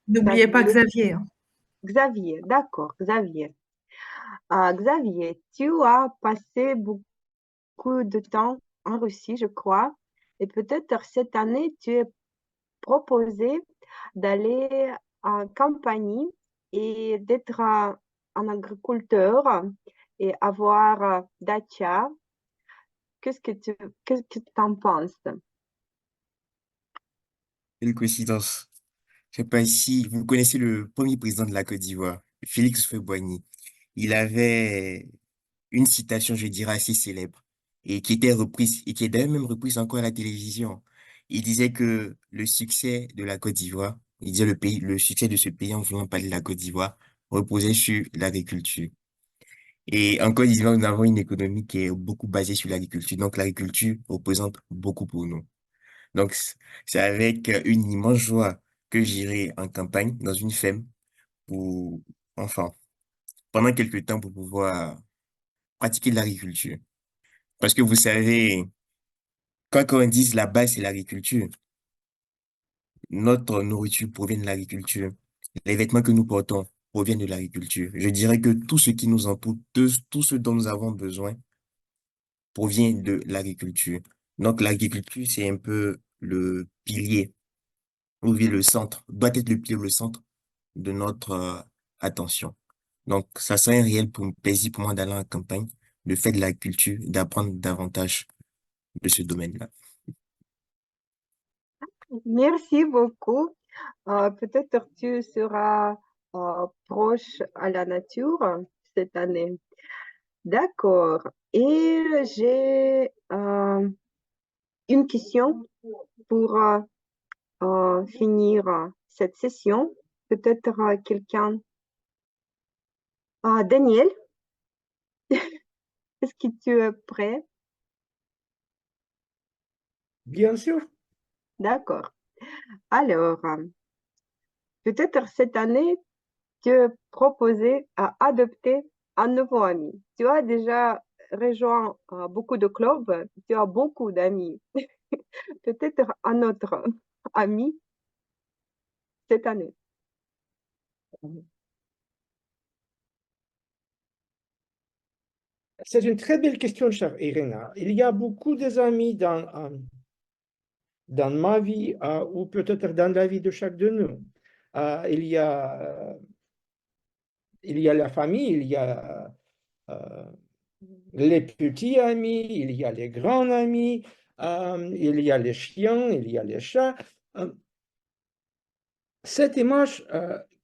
N'oubliez pas Xavier, Xavier, hein. Xavier, d'accord, Xavier. Xavier, tu as passé beaucoup de temps en Russie, je crois, et peut-être cette année, tu es proposé d'aller en campagne et d'être un agriculteur et avoir dacha. Qu'est-ce que tu en penses? Quelle coïncidence. Je sais pas si vous connaissez le premier président de la Côte d'Ivoire, Félix Houphouët-Boigny. Il avait une citation, je dirais, assez célèbre et qui était reprise et qui est d'ailleurs même reprise encore à la télévision. Il disait que le succès de la Côte d'Ivoire, il disait le succès de ce pays en voulant parler de la Côte d'Ivoire reposait sur l'agriculture. Et en Côte d'Ivoire, nous avons une économie qui est beaucoup basée sur l'agriculture. Donc, l'agriculture représente beaucoup pour nous. Donc, c'est avec une immense joie que j'irai en campagne dans une ferme pour, enfin, pendant quelques temps pour pouvoir pratiquer de l'agriculture. Parce que vous savez, quand on dit la base, c'est l'agriculture. Notre nourriture provient de l'agriculture. Les vêtements que nous portons proviennent de l'agriculture. Je dirais que tout ce qui nous entoure, tout ce dont nous avons besoin provient de l'agriculture. Donc, l'agriculture, c'est un peu le pilier, ou bien le centre, doit être le pilier, le centre de notre attention. Donc, ça serait un réel plaisir pour moi d'aller en campagne, de faire de l'agriculture, d'apprendre davantage de ce domaine-là. Merci beaucoup. Peut-être tu seras proche à la nature cette année. D'accord. Et j'ai une question pour finir cette session. Peut-être quelqu'un. Daniel, est-ce que tu es prêt? Bien sûr. D'accord. Alors, peut-être cette année, tu es proposé à adopter un nouveau ami. Tu as déjà rejoint beaucoup de clubs, tu as beaucoup d'amis. Peut-être un autre ami cette année. C'est une très belle question, chère Irina. Il y a beaucoup d'amis dans ma vie ou peut-être dans la vie de chaque de nous. Il y a la famille, il y a les petits amis, il y a les grands amis, il y a les chiens, il y a les chats. Cette image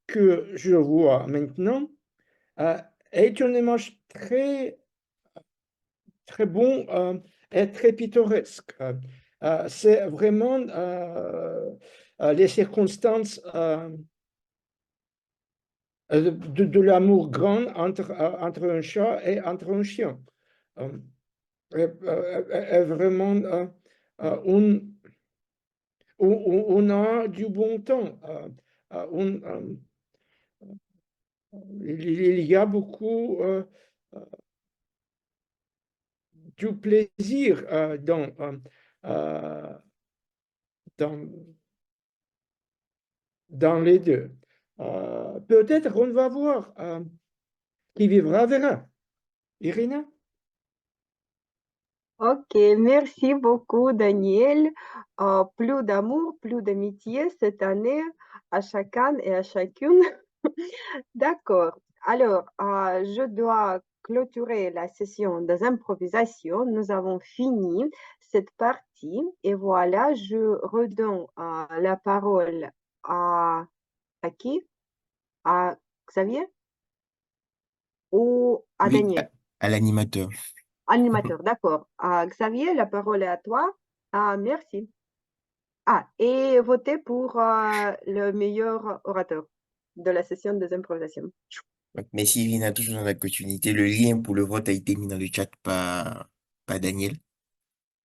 que je vois maintenant est une image très, très bonne et très pittoresque. C'est vraiment les circonstances de l'amour grand entre un chat et entre un chien. Est vraiment on a du bon temps. Il y a beaucoup du plaisir dans, dans les deux. Peut-être on va voir qui vivra verra. Irina? Ok, merci beaucoup, Daniel. Plus d'amour, plus d'amitié cette année à chacun et à chacune. D'accord. Alors, je dois clôturer la session des improvisations. Nous avons fini cette partie et voilà, je redonne la parole à, à qui? À Xavier ou à Oui, Daniel? à l'animateur. Animateur, d'accord. Xavier, la parole est à toi. Merci. Et votez pour le meilleur orateur de la session des improvisations. Donc, merci Irina, toujours dans la continuité. Le lien pour le vote a été mis dans le chat par Daniel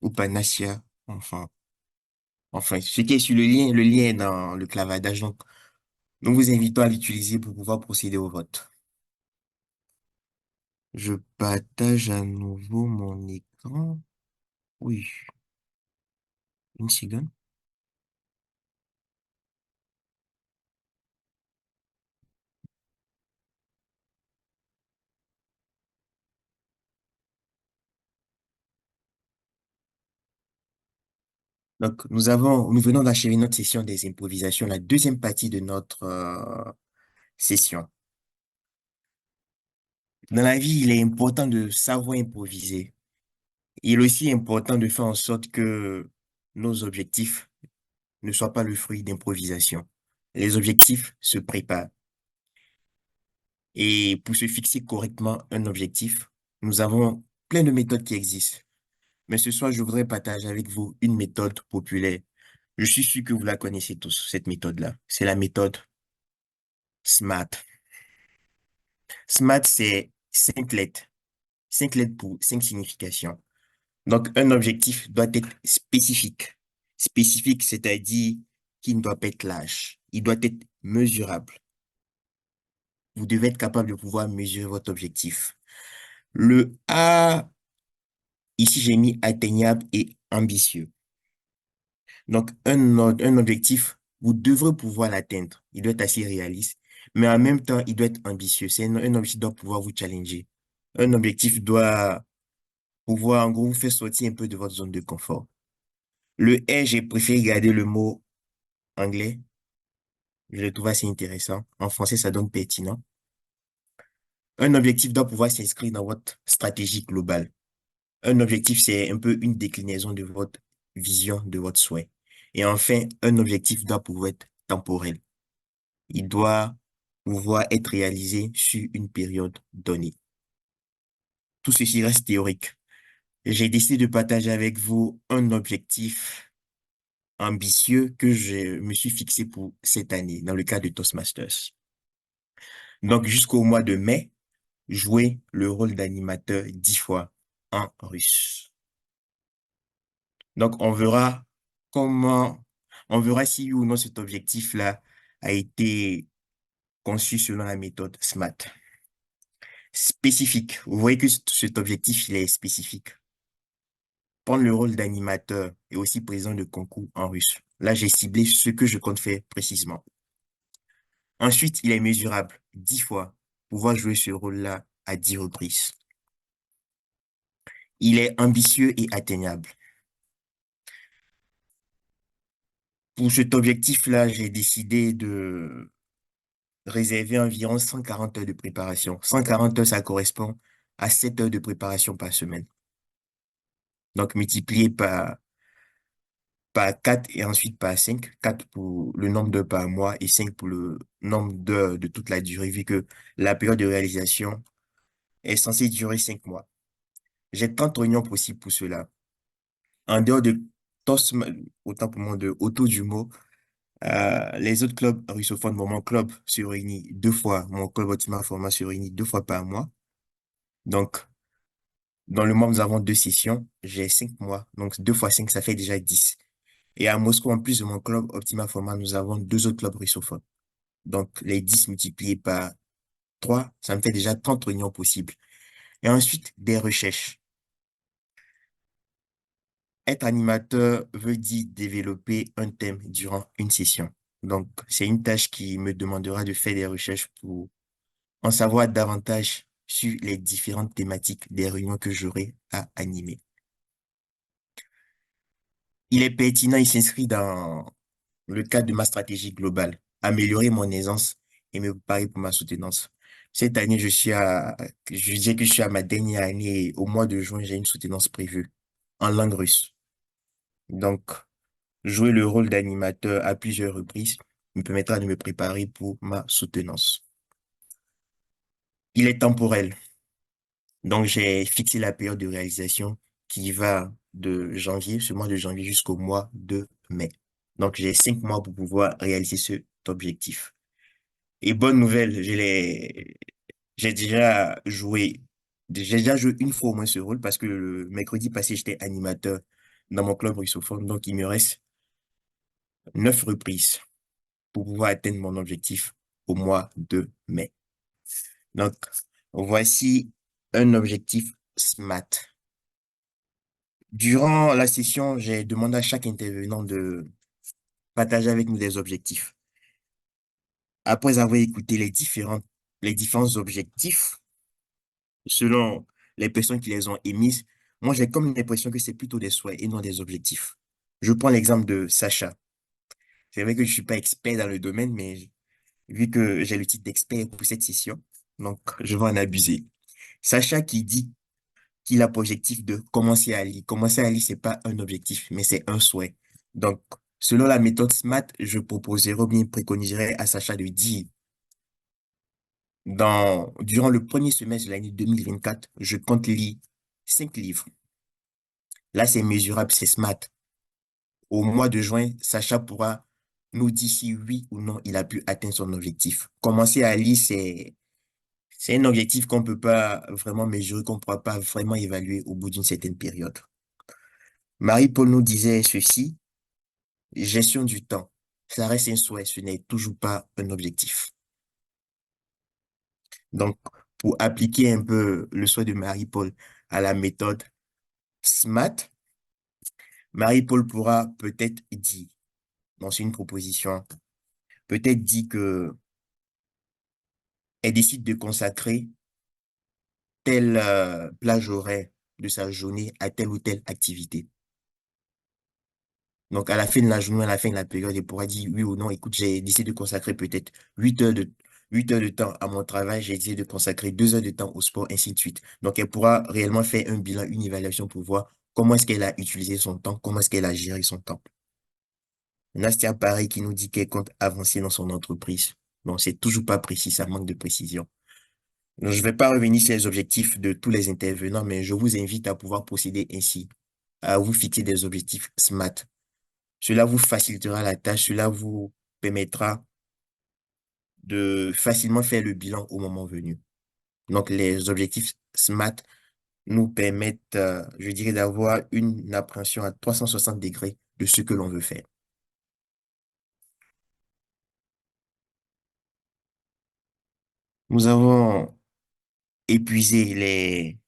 ou par Nassia. Enfin, ce qui est sur le lien est dans le clavardage. Donc, nous vous invitons à l'utiliser pour pouvoir procéder au vote. Je partage à nouveau mon écran. Oui, une seconde. Donc, nous venons d'achever notre session des improvisations, la deuxième partie de notre session. Dans la vie, il est important de savoir improviser. Il est aussi important de faire en sorte que nos objectifs ne soient pas le fruit d'improvisation. Les objectifs se préparent. Et pour se fixer correctement un objectif, nous avons plein de méthodes qui existent. Mais ce soir, je voudrais partager avec vous une méthode populaire. Je suis sûr que vous la connaissez tous, cette méthode-là. C'est la méthode SMART. SMART, c'est 5 lettres. 5 lettres pour 5 significations. Donc, un objectif doit être spécifique. Spécifique, c'est-à-dire qu'il ne doit pas être lâche. Il doit être mesurable. Vous devez être capable de pouvoir mesurer votre objectif. Le A, ici j'ai mis atteignable et ambitieux. Donc, un objectif, vous devrez pouvoir l'atteindre. Il doit être assez réaliste, mais en même temps, il doit être ambitieux. Un objectif qui doit pouvoir vous challenger. Un objectif doit pouvoir, en gros, vous faire sortir un peu de votre zone de confort. Le R, j'ai préféré garder le mot anglais. Je le trouve assez intéressant. En français, ça donne pertinent. Un objectif doit pouvoir s'inscrire dans votre stratégie globale. Un objectif, c'est un peu une déclinaison de votre vision, de votre souhait. Et enfin, un objectif doit pouvoir être temporel. Il doit pouvoir être réalisé sur une période donnée. Tout ceci reste théorique. J'ai décidé de partager avec vous un objectif ambitieux que je me suis fixé pour cette année dans le cadre de Toastmasters. Donc, jusqu'au mois de mai, jouer le rôle d'animateur 10 fois en russe. Donc, comment, on verra si oui ou non cet objectif-là a été conçu selon la méthode SMART. Spécifique. Vous voyez que cet objectif, il est spécifique. Prendre le rôle d'animateur et aussi président de concours en russe. Là, j'ai ciblé ce que je compte faire précisément. Ensuite, il est mesurable. 10 fois. Pouvoir jouer ce rôle-là à 10 reprises. Il est ambitieux et atteignable. Pour cet objectif-là, j'ai décidé de réserver environ 140 heures de préparation. 140 heures, ça correspond à 7 heures de préparation par semaine. Donc, multiplié par 4 et ensuite par 5. 4 pour le nombre d'heures par mois et 5 pour le nombre d'heures de toute la durée, vu que la période de réalisation est censée durer 5 mois. J'ai 30 réunions possibles pour cela. En dehors de TOS, autant pour moi de Auto Jumeau, les autres clubs russophones, bon, mon club se réunit 2 fois, mon club Optima Format se réunit 2 fois par mois. Donc, dans le mois, nous avons 2 sessions. J'ai 5 mois. Donc, 2 fois 5, ça fait déjà 10. Et à Moscou, en plus de mon club Optima Format, nous avons 2 autres clubs russophones. Donc, les 10 multipliés par 3, ça me fait déjà 30 réunions possibles. Et ensuite, des recherches. Être animateur veut dire développer un thème durant une session. Donc, c'est une tâche qui me demandera de faire des recherches pour en savoir davantage sur les différentes thématiques des réunions que j'aurai à animer. Il est pertinent, il s'inscrit dans le cadre de ma stratégie globale, améliorer mon aisance et me préparer pour ma soutenance. Cette année, je dirais que je suis à ma dernière année et au mois de juin, j'ai une soutenance prévue en langue russe. Donc, jouer le rôle d'animateur à plusieurs reprises me permettra de me préparer pour ma soutenance. Il est temporel. Donc, j'ai fixé la période de réalisation qui va de janvier, ce mois de janvier jusqu'au mois de mai. Donc, j'ai 5 mois pour pouvoir réaliser cet objectif. Et bonne nouvelle, j'ai déjà joué une fois au moins ce rôle parce que le mercredi passé, j'étais animateur dans mon club russophone. Donc, il me reste 9 reprises pour pouvoir atteindre mon objectif au mois de mai. Donc, voici un objectif SMART. Durant la session, j'ai demandé à chaque intervenant de partager avec nous des objectifs. Après avoir écouté les différents objectifs, selon les personnes qui les ont émises, moi, j'ai comme l'impression que c'est plutôt des souhaits et non des objectifs. Je prends l'exemple de Sacha. C'est vrai que je suis pas expert dans le domaine, mais vu que j'ai le titre d'expert pour cette session, donc je vais en abuser. Sacha qui dit qu'il a pour objectif de commencer à lire. Commencer à lire, c'est pas un objectif, mais c'est un souhait. Donc, selon la méthode SMART, je proposerais ou bien préconiserais à Sacha de dire, durant le premier semestre de l'année 2024, je compte lire 5 livres. Là, c'est mesurable, c'est SMART. Au mois de juin, Sacha pourra nous dire si oui ou non il a pu atteindre son objectif. Commencer à lire, c'est un objectif qu'on ne peut pas vraiment mesurer, qu'on ne pourra pas vraiment évaluer au bout d'une certaine période. Marie-Paul nous disait ceci, gestion du temps. Ça reste un souhait, ce n'est toujours pas un objectif. Donc, pour appliquer un peu le souhait de Marie-Paul à la méthode SMART, Marie-Paul pourra peut-être dire, dans une proposition, peut-être dit que elle décide de consacrer telle plage horaire de sa journée à telle ou telle activité. Donc, à la fin de la journée, à la fin de la période, elle pourra dire oui ou non, écoute, j'ai décidé de consacrer peut-être 8 heures de temps à mon travail, j'ai décidé de consacrer 2 heures de temps au sport, ainsi de suite. Donc, elle pourra réellement faire un bilan, une évaluation pour voir comment est-ce qu'elle a utilisé son temps, comment est-ce qu'elle a géré son temps. Nastia, pareil, qui nous dit qu'elle compte avancer dans son entreprise. Bon, c'est toujours pas précis, ça manque de précision. Donc, je ne vais pas revenir sur les objectifs de tous les intervenants, mais je vous invite à pouvoir procéder ainsi, à vous fixer des objectifs SMART. Cela vous facilitera la tâche, cela vous permettra de facilement faire le bilan au moment venu. Donc, les objectifs SMART nous permettent, je dirais, d'avoir une appréhension à 360 degrés de ce que l'on veut faire. Nous avons épuisé les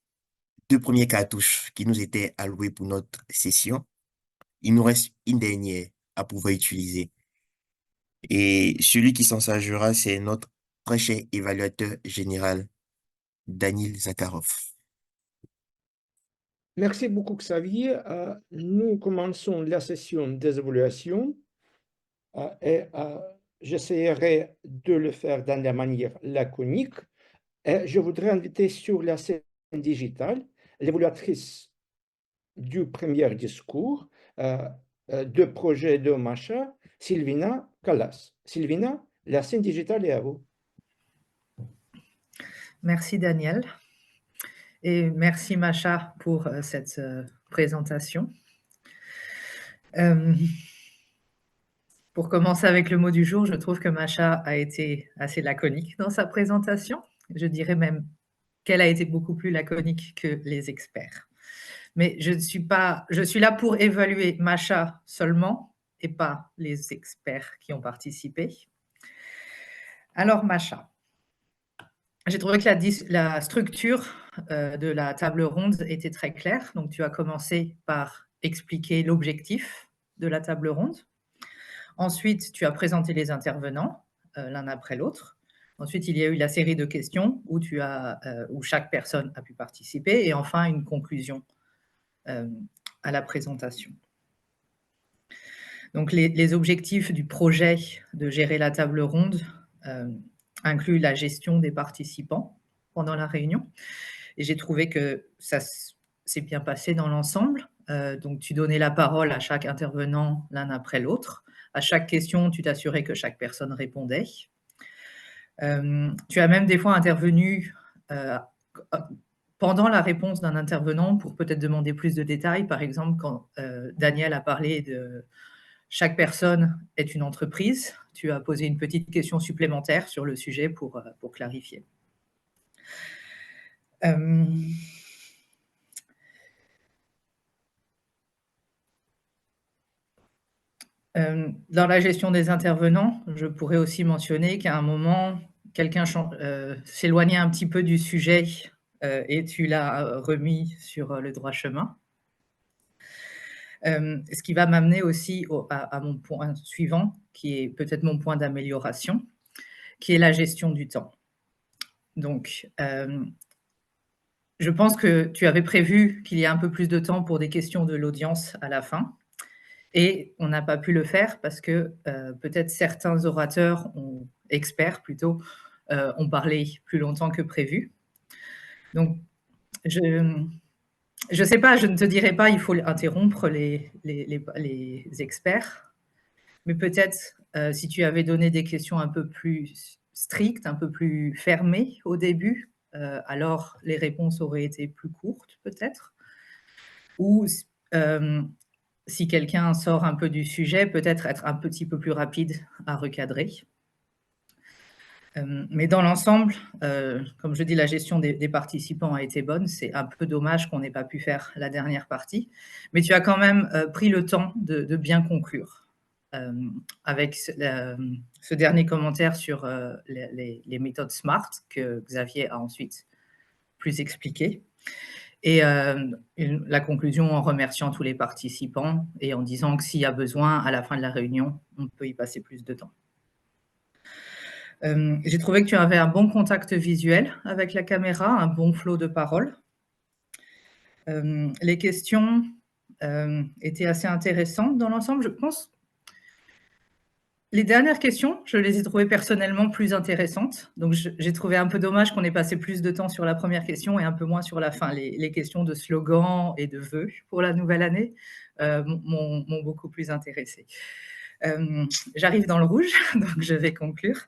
2 premières cartouches qui nous étaient allouées pour notre session. Il nous reste une dernière à pouvoir utiliser. Et celui qui s'en chargera, c'est notre très cher évaluateur général, Daniel Zakharov. Merci beaucoup, Xavier. Nous commençons la session des évaluations et j'essaierai de le faire dans la manière laconique. Et je voudrais inviter sur la scène digitale l'évaluatrice du premier discours de projet de Masha, Sylvina Callas. Sylvina, la scène digitale est à vous. Merci Daniel et merci Masha pour cette présentation. Pour commencer avec le mot du jour, je trouve que Masha a été assez laconique dans sa présentation. Je dirais même qu'elle a été beaucoup plus laconique que les experts. Mais je suis là pour évaluer Masha seulement et pas les experts qui ont participé. Alors Masha, j'ai trouvé que la structure de la table ronde était très claire. Donc tu as commencé par expliquer l'objectif de la table ronde. Ensuite, tu as présenté les intervenants l'un après l'autre. Ensuite, il y a eu la série de questions où chaque personne a pu participer. Et enfin, une conclusion à la présentation. Donc, les objectifs du projet de gérer la table ronde incluent la gestion des participants pendant la réunion. Et j'ai trouvé que ça s'est bien passé dans l'ensemble. Donc, tu donnais la parole à chaque intervenant l'un après l'autre. À chaque question, tu t'assurais que chaque personne répondait. Tu as même des fois intervenu pendant la réponse d'un intervenant pour peut-être demander plus de détails. Par exemple, quand Daniel a parlé de chaque personne est une entreprise, tu as posé une petite question supplémentaire sur le sujet pour clarifier. Dans la gestion des intervenants, je pourrais aussi mentionner qu'à un moment, quelqu'un s'éloignait un petit peu du sujet et tu l'as remis sur le droit chemin. Ce qui va m'amener aussi à mon point suivant, qui est peut-être mon point d'amélioration, qui est la gestion du temps. Donc, je pense que tu avais prévu qu'il y ait un peu plus de temps pour des questions de l'audience à la fin. Et on n'a pas pu le faire parce que peut-être certains orateurs, experts plutôt, ont parlé plus longtemps que prévu. Donc, je ne sais pas, je ne te dirai pas, il faut interrompre les experts, mais peut-être si tu avais donné des questions un peu plus strictes, un peu plus fermées au début, alors les réponses auraient été plus courtes peut-être. Ou si quelqu'un sort un peu du sujet, peut-être être un petit peu plus rapide à recadrer. Mais dans l'ensemble, comme je dis, la gestion des participants a été bonne. C'est un peu dommage qu'on n'ait pas pu faire la dernière partie. Mais tu as quand même pris le temps de bien conclure avec ce dernier commentaire sur les méthodes SMART que Xavier a ensuite plus expliqué. Et la conclusion en remerciant tous les participants et en disant que s'il y a besoin, à la fin de la réunion, on peut y passer plus de temps. J'ai trouvé que tu avais un bon contact visuel avec la caméra, un bon flot de paroles. Les questions étaient assez intéressantes dans l'ensemble, je pense. Les dernières questions, je les ai trouvées personnellement plus intéressantes. Donc, j'ai trouvé un peu dommage qu'on ait passé plus de temps sur la première question et un peu moins sur la fin. Les questions de slogans et de vœux pour la nouvelle année m'ont beaucoup plus intéressée. J'arrive dans le rouge, donc je vais conclure.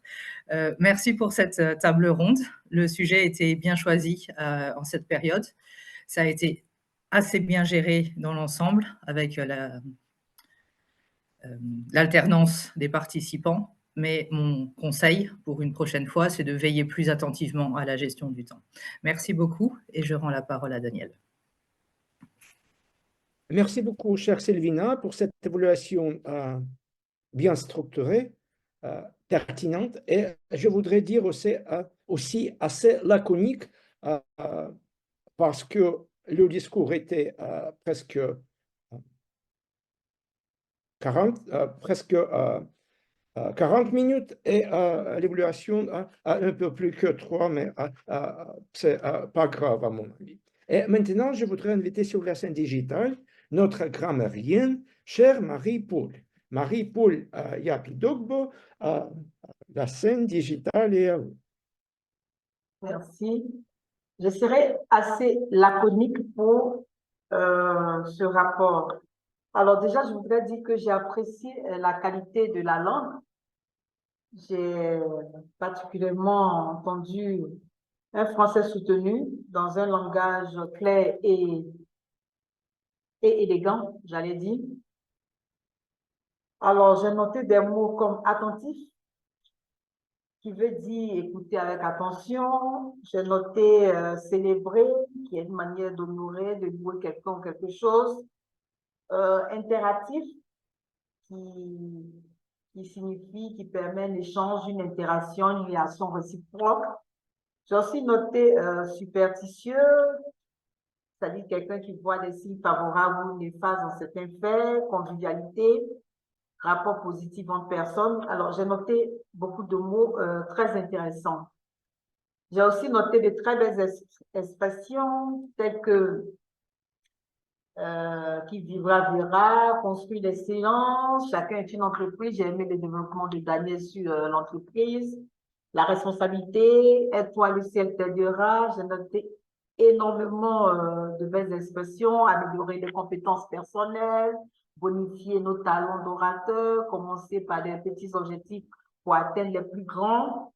Merci pour cette table ronde. Le sujet était bien choisi en cette période. Ça a été assez bien géré dans l'ensemble avec l'alternance des participants, mais mon conseil pour une prochaine fois, c'est de veiller plus attentivement à la gestion du temps. Merci beaucoup et je rends la parole à Daniel. Merci beaucoup, chère Sylvina, pour cette évaluation bien structurée, pertinente, et je voudrais dire aussi assez laconique parce que le discours était presque 40 minutes et l'évaluation un peu plus que 3, mais c'est pas grave à mon avis. Et maintenant, je voudrais inviter sur la scène digitale notre grammairienne, chère Marie-Paul. Marie-Paul Yapidogbo, la scène digitale est à vous. Merci. Je serai assez laconique pour ce rapport. Alors déjà, je voudrais dire que j'ai apprécié la qualité de la langue. J'ai particulièrement entendu un français soutenu dans un langage clair et élégant, j'allais dire. Alors, j'ai noté des mots comme attentif, qui veut dire écouter avec attention. J'ai noté célébrer, qui est une manière d'honorer, de louer quelqu'un ou quelque chose. Impératif, qui signifie, qui permet l'échange, une interaction, une relation réciproque. J'ai aussi noté superstitieux, c'est-à-dire quelqu'un qui voit des signes favorables ou néfastes dans certains faits, convivialité, rapport positif entre personnes. Alors, j'ai noté beaucoup de mots très intéressants. J'ai aussi noté de très belles expressions telles que Qui vivra, verra, construit l'excellence, chacun est une entreprise. J'ai aimé le développement de Daniel sur l'entreprise, la responsabilité, aide-toi, le ciel t'aidera. J'ai noté énormément de belles expressions, améliorer les compétences personnelles, bonifier nos talents d'orateur, commencer par des petits objectifs pour atteindre les plus grands.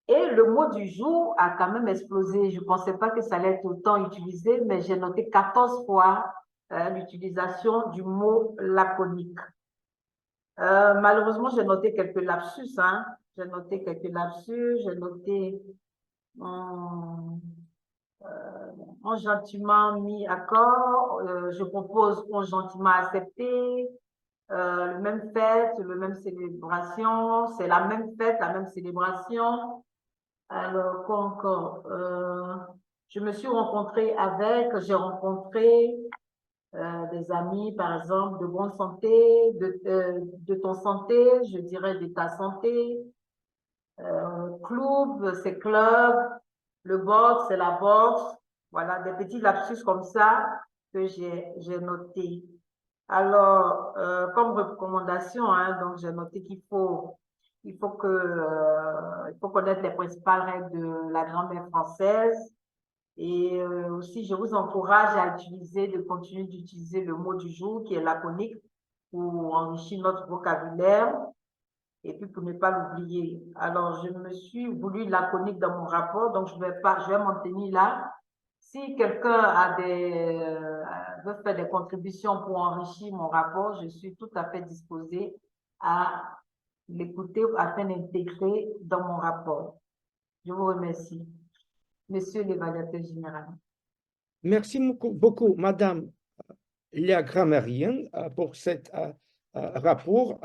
Et le mot du jour a quand même explosé. Je ne pensais pas que ça allait être autant utilisé, mais j'ai noté 14 fois l'utilisation du mot laconique. Malheureusement, j'ai noté quelques lapsus. Hein. J'ai noté quelques lapsus. J'ai noté on gentiment mis accord. Je propose on gentiment accepté. Le même fête, le même célébration. C'est la même fête, la même célébration. Alors, quoi encore? Je me suis rencontrée avec, j'ai rencontré des amis, par exemple, de bonne santé, de ton santé, je dirais de ta santé. Club, c'est club. Le box, c'est la boxe. Voilà, des petits lapsus comme ça que j'ai noté. Alors, comme recommandation, hein, donc j'ai noté qu'il faut connaître les principales règles de la grammaire française. Et aussi, je vous encourage à continuer d'utiliser le mot du jour qui est laconique pour enrichir notre vocabulaire et puis pour ne pas l'oublier. Alors, je me suis voulu laconique dans mon rapport, donc je vais m'en tenir là. Si quelqu'un veut faire des contributions pour enrichir mon rapport, je suis tout à fait disposée à l'écouter afin d'intégrer dans mon rapport. Je vous remercie. Monsieur l'évaluateur général. Merci beaucoup, Madame la grammairienne, pour cet rapport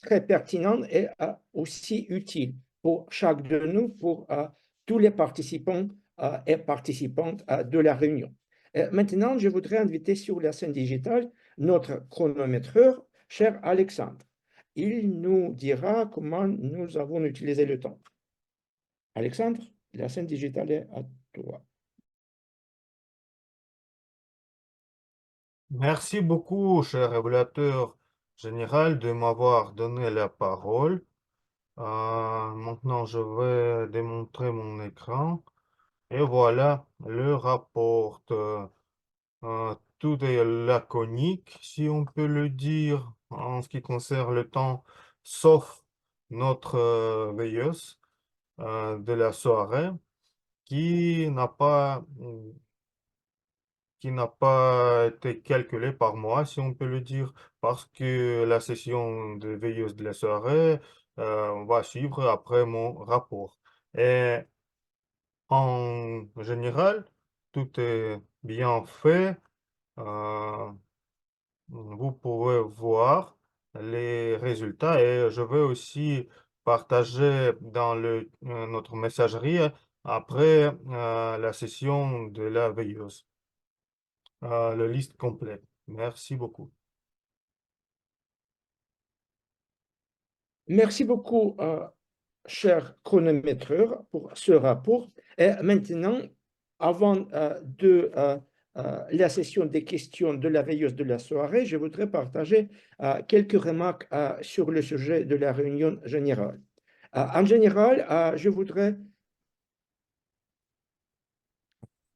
très pertinent et aussi utile pour chaque de nous, pour tous les participants et participantes de la réunion. Maintenant, je voudrais inviter sur la scène digitale notre chronométreur, cher Alexandre. Il nous dira comment nous avons utilisé le temps. Alexandre, la scène digitale est à toi. Merci beaucoup, cher régulateur général, de m'avoir donné la parole. Maintenant, je vais démontrer mon écran. Et voilà le rapport. Tout est laconique, si on peut le dire, en ce qui concerne le temps, sauf notre veilleuse de la soirée qui n'a pas été calculée par moi, si on peut le dire, parce que la session de veilleuse de la soirée va suivre après mon rapport. Et en général, tout est bien fait. Vous pouvez voir les résultats et je vais aussi partager dans notre messagerie après la session de la veilleuse, le liste complète. Merci beaucoup. Merci beaucoup, cher chronométreur, pour ce rapport. Et maintenant, avant la session des questions de la veilleuse de la soirée, je voudrais partager quelques remarques sur le sujet de la réunion générale. En général, je voudrais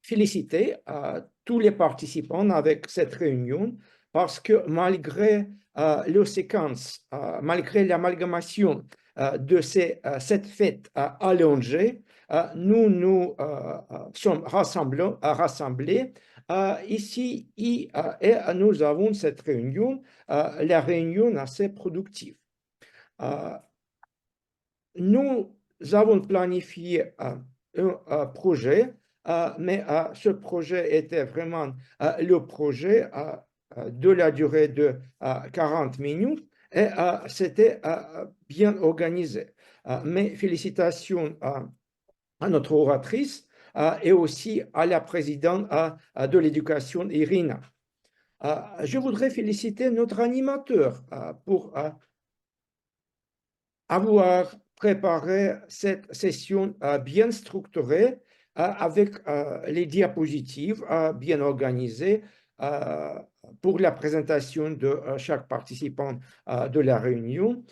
féliciter tous les participants avec cette réunion parce que malgré les séquences, malgré l'amalgamation de cette fête allongée, nous sommes rassemblés ici et nous avons cette réunion, la réunion assez productive. Nous avons planifié un projet, mais ce projet était vraiment le projet de la durée de 40 minutes et c'était bien organisé. Mes félicitations à notre oratrice et aussi à la présidente de l'éducation, Irina. Je voudrais féliciter notre animateur pour avoir préparé cette session bien structurée avec les diapositives bien organisées pour la présentation de chaque participant de la réunion.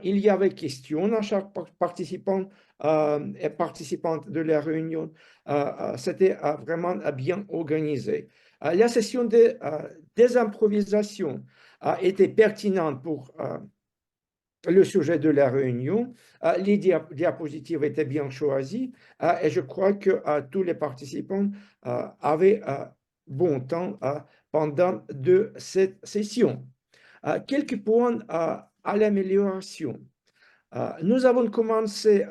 Il y avait questions à chaque participant et participante de la réunion. C'était vraiment bien organisé. La session des improvisations était pertinente pour le sujet de la réunion. Les diapositives étaient bien choisies et je crois que tous les participants avaient bon temps pendant de cette session. Quelques points à l'amélioration. Nous avons commencé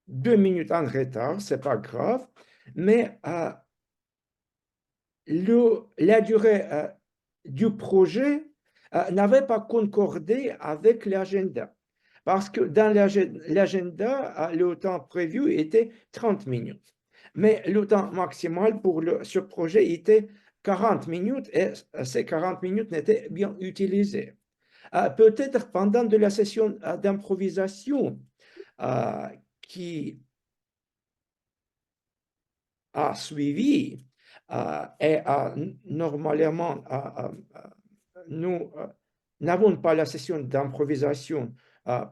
2 minutes en retard, ce n'est pas grave, mais la durée du projet n'avait pas concordé avec l'agenda. Parce que dans l'agenda, le temps prévu était 30 minutes. Mais le temps maximal pour ce projet était 40 minutes et ces 40 minutes n'étaient bien utilisées. Peut-être pendant de la session d'improvisation qui a suivi et normalement nous n'avons pas la session d'improvisation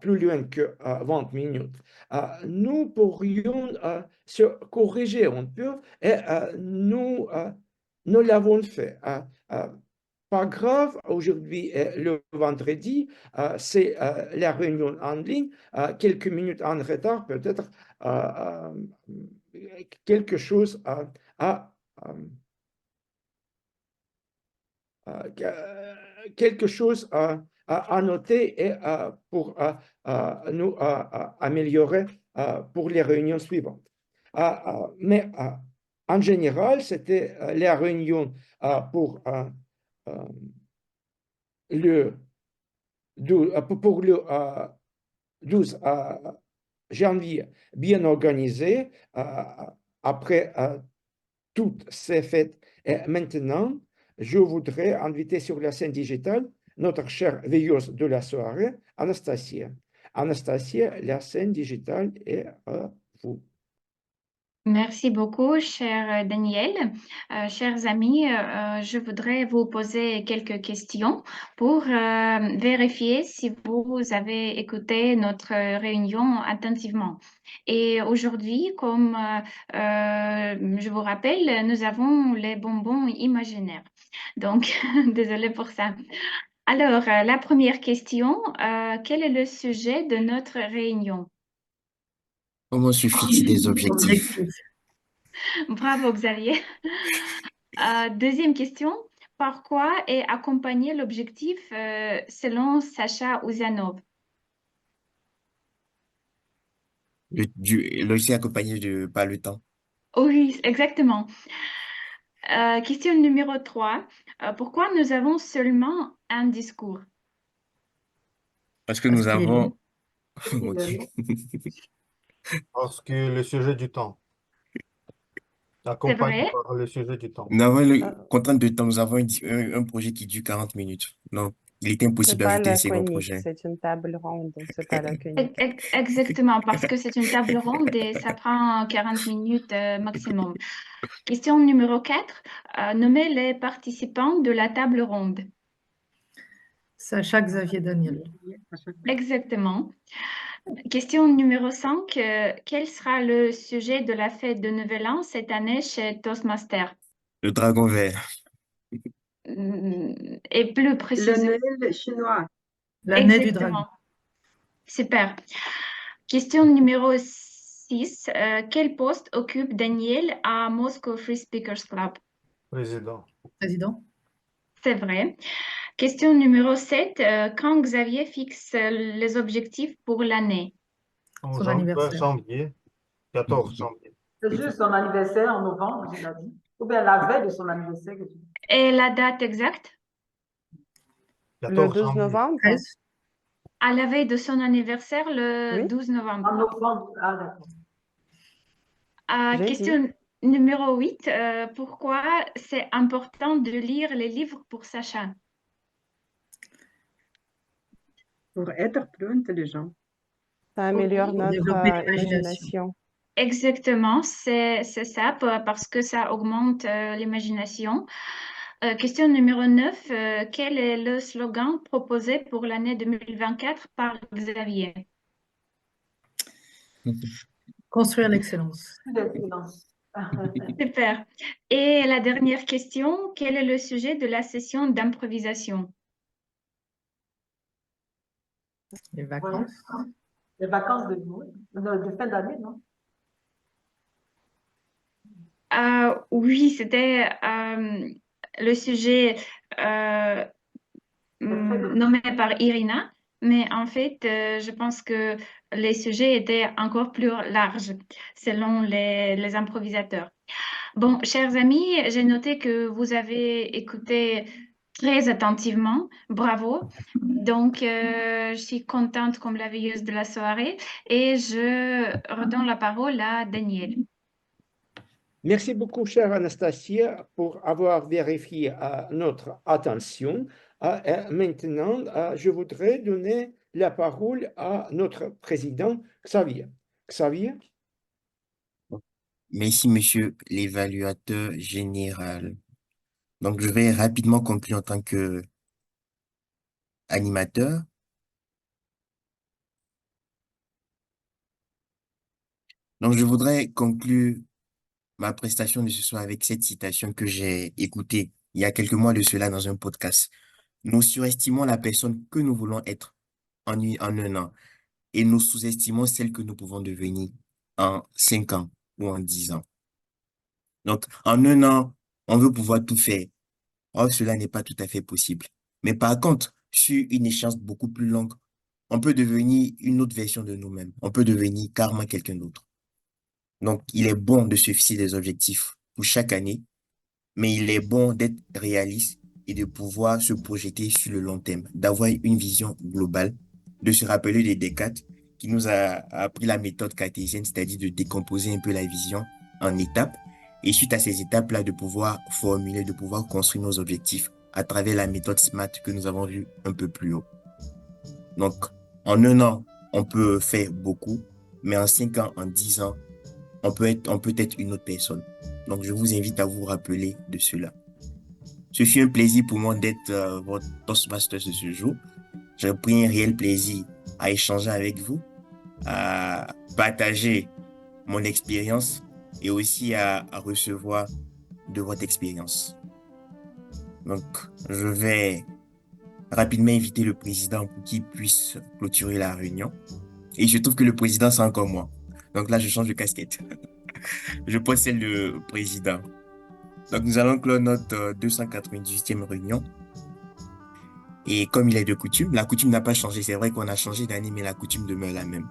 plus loin que 20 minutes. Nous pourrions se corriger un peu et nous l'avons fait. Pas grave, aujourd'hui le vendredi, c'est la réunion en ligne, quelques minutes en retard, peut-être quelque chose quelque chose à noter et pour nous améliorer pour les réunions suivantes. Mais en général, c'était la réunion pour le 12 janvier bien organisé. Après toutes ces fêtes. Et maintenant, je voudrais inviter sur la scène digitale notre chère veilleuse de la soirée, Anastasia. Anastasia, la scène digitale est à vous. Merci beaucoup, cher Daniel. Chers amis, je voudrais vous poser quelques questions pour vérifier si vous avez écouté notre réunion attentivement. Et aujourd'hui, comme je vous rappelle, nous avons les bonbons imaginaires. Donc, désolée pour ça. Alors, la première question, quel est le sujet de notre réunion? Comment se fixer des objectifs? Bravo, Xavier. Deuxième question, par quoi est accompagné l'objectif selon Sacha Ouzanov? L'objectif accompagné de par le temps. Oui, exactement. Question numéro 3. Pourquoi nous avons seulement un discours? Parce que Parce nous qu'il est long. avons... Ok. Parce que le sujet du temps, C'est accompagné vrai? par le sujet du temps. Nous avons contrainte de temps, nous avons un projet qui dure 40 minutes. Non, il était C'est impossible pas d'ajouter un la second conique, projet. c'est une table ronde, c'est pas la conique. Exactement, parce que c'est une table ronde et ça prend 40 minutes maximum. Question numéro 4. Nommez les participants de la table ronde. Sacha, Xavier, Daniel. Exactement. Question numéro 5. Quel sera le sujet de la fête de Nouvel An cette année chez Toastmaster? Le dragon vert. Et plus Le précisément. Noël chinois. L'année du dragon. Exactement. Super. Question numéro 6. Quel poste occupe Daniel à Moscow Free Speakers Club? Président. Président. C'est vrai. Question numéro 7. Quand Xavier fixe les objectifs pour l'année? En Son anniversaire. janvier, 14 janvier. C'est juste son anniversaire en novembre, je l'ai dit. Ou bien la veille de son anniversaire que tu dis. Et la date exacte? Le 14 12 janvier. novembre? 13. À la veille de son anniversaire, le Oui. 12 novembre. En novembre, ah d'accord. J'ai Question numéro 8. Pourquoi c'est important de lire les livres pour Sacha? Pour être plus intelligent. Ça améliore Pour notre développer l'imagination. imagination. exactement, c'est ça, parce que ça augmente l'imagination. Question numéro 9. Quel est le slogan proposé pour l'année 2024 par Xavier? Construire l'excellence. L'excellence. Super. Et la dernière question, quel est le sujet de la session d'improvisation? Les Voilà. vacances. Les vacances de fin d'année, non? Oui, c'était le sujet nommé par Irina, mais en fait, je pense que les sujets étaient encore plus larges selon les improvisateurs. Bon, chers amis, j'ai noté que vous avez écouté très attentivement. Bravo. Donc, je suis contente comme la veilleuse de la soirée et je redonne la parole à Daniel. Merci beaucoup, chère Anastasia, pour avoir vérifié notre attention. Maintenant, je voudrais donner la parole à notre président, Xavier. Xavier? Merci, monsieur l'évaluateur général. Donc, je vais rapidement conclure en tant que animateur. Donc, je voudrais conclure ma prestation de ce soir avec cette citation que j'ai écoutée il y a quelques mois de cela dans un podcast. Nous surestimons la personne que nous voulons être en un an et nous sous-estimons celle que nous pouvons devenir en 5 ans ou en 10 ans. Donc, en un an, on veut pouvoir tout faire. Or, cela n'est pas tout à fait possible. Mais par contre, sur une échéance beaucoup plus longue, on peut devenir une autre version de nous-mêmes. On peut devenir carrément quelqu'un d'autre. Donc, il est bon de se fixer des objectifs pour chaque année, mais il est bon d'être réaliste et de pouvoir se projeter sur le long terme, d'avoir une vision globale, de se rappeler de Descartes qui nous a appris la méthode cartésienne, c'est-à-dire de décomposer un peu la vision en étapes et suite à ces étapes-là, de pouvoir formuler, de pouvoir construire nos objectifs à travers la méthode SMART que nous avons vue un peu plus haut. Donc, en un an, on peut faire beaucoup, mais en 5 ans, en 10 ans, on peut être une autre personne. Donc, je vous invite à vous rappeler de cela. Ce fut un plaisir pour moi d'être votre Toastmaster de ce jour. J'ai pris un réel plaisir à échanger avec vous, à partager mon expérience et aussi à recevoir de votre expérience. Donc, je vais rapidement inviter le président pour qu'il puisse clôturer la réunion. Et je trouve que le président, c'est encore moi. Donc là, je change de casquette. Je porte celle de président. Donc, nous allons clore notre 298e réunion. Et comme il est de coutume, la coutume n'a pas changé. C'est vrai qu'on a changé d'année, mais la coutume demeure la même.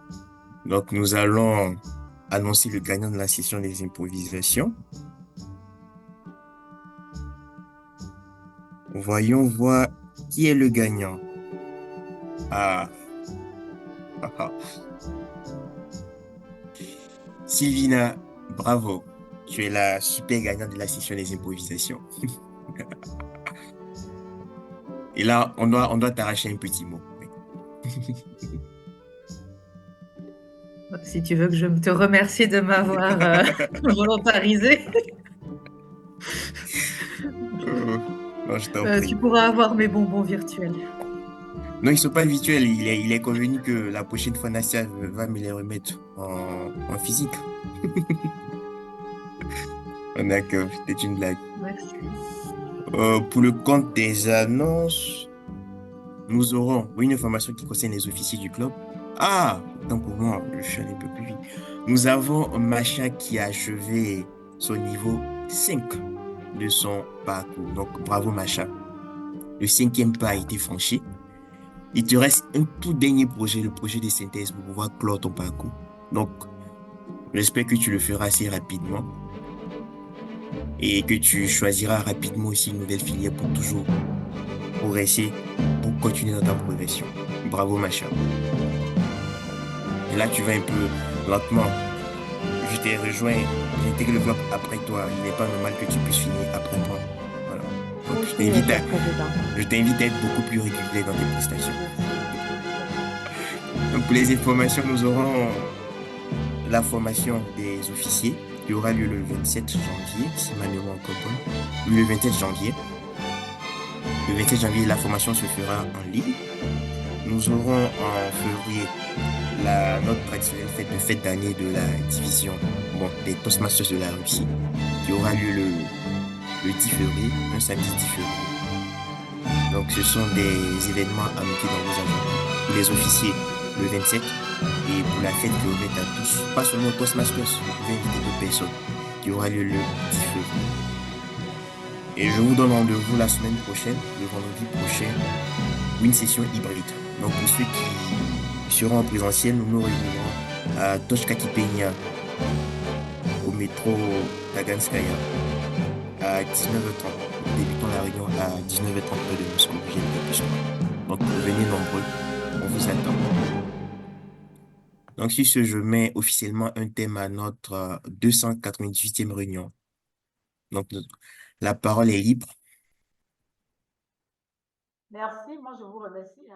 Donc, nous allons annoncer le gagnant de la session des improvisations. Voyons voir qui est le gagnant. Sylvina, bravo. Tu es la super gagnante de la session des improvisations. Et là, on doit t'arracher un petit mot. Si tu veux que je te remercie de m'avoir volontarisé. Non, je t'en prie. Tu pourras avoir mes bonbons virtuels. Non, ils ne sont pas virtuels. Il est convenu que la prochaine fois, Nassia va me les remettre en physique. D'accord, c'était une blague. Merci. Pour le compte des annonces, nous aurons une information qui concerne les officiers du club. Tant pour moi, je suis allé un peu plus vite. Nous avons Macha qui a achevé son niveau 5 de son parcours. Donc, bravo Macha. Le 5e pas a été franchi. Il te reste un tout dernier projet, le projet de synthèse pour pouvoir clore ton parcours. Donc, j'espère que tu le feras assez rapidement et que tu choisiras rapidement aussi une nouvelle filière pour toujours progresser, pour continuer dans ta progression. Bravo, Macha. Et là, tu vas un peu lentement. Je t'ai rejoint, j'ai intégré le bloc après toi. Il n'est pas normal que tu puisses finir après moi. Voilà. Donc, je t'invite à être beaucoup plus régulier dans tes prestations. Donc, pour les informations, nous aurons la formation des officiers qui aura lieu le 27 janvier, si ma mémoire est encore bonne. Oui, le 27 janvier. Le 27 janvier, la formation se fera en ligne. Nous aurons en février notre traditionnelle fête d'année de la division des Toastmasters de la Russie, qui aura lieu le 10 février, un samedi 10 février. Donc, ce sont des événements à noter dans vos agendas. Pour les officiers, le 27, et pour la fête qui aura à tous, pas seulement Toastmasters, vous pouvez inviter d'autres personnes, qui aura lieu le 10 février. Et je vous donne rendez-vous la semaine prochaine, le vendredi prochain, pour une session hybride. Donc, pour ceux qui seront en présentiel, nous nous réunirons à Toshkaki Peña, au métro Taganskaya, à 19h30. Nous débutons la réunion à 19h30 de Moscou. Donc, venez nombreux, on vous attend. Donc, sur ce, je mets officiellement un thème à notre 298e réunion. Donc, la parole est libre. Merci, moi je vous remercie.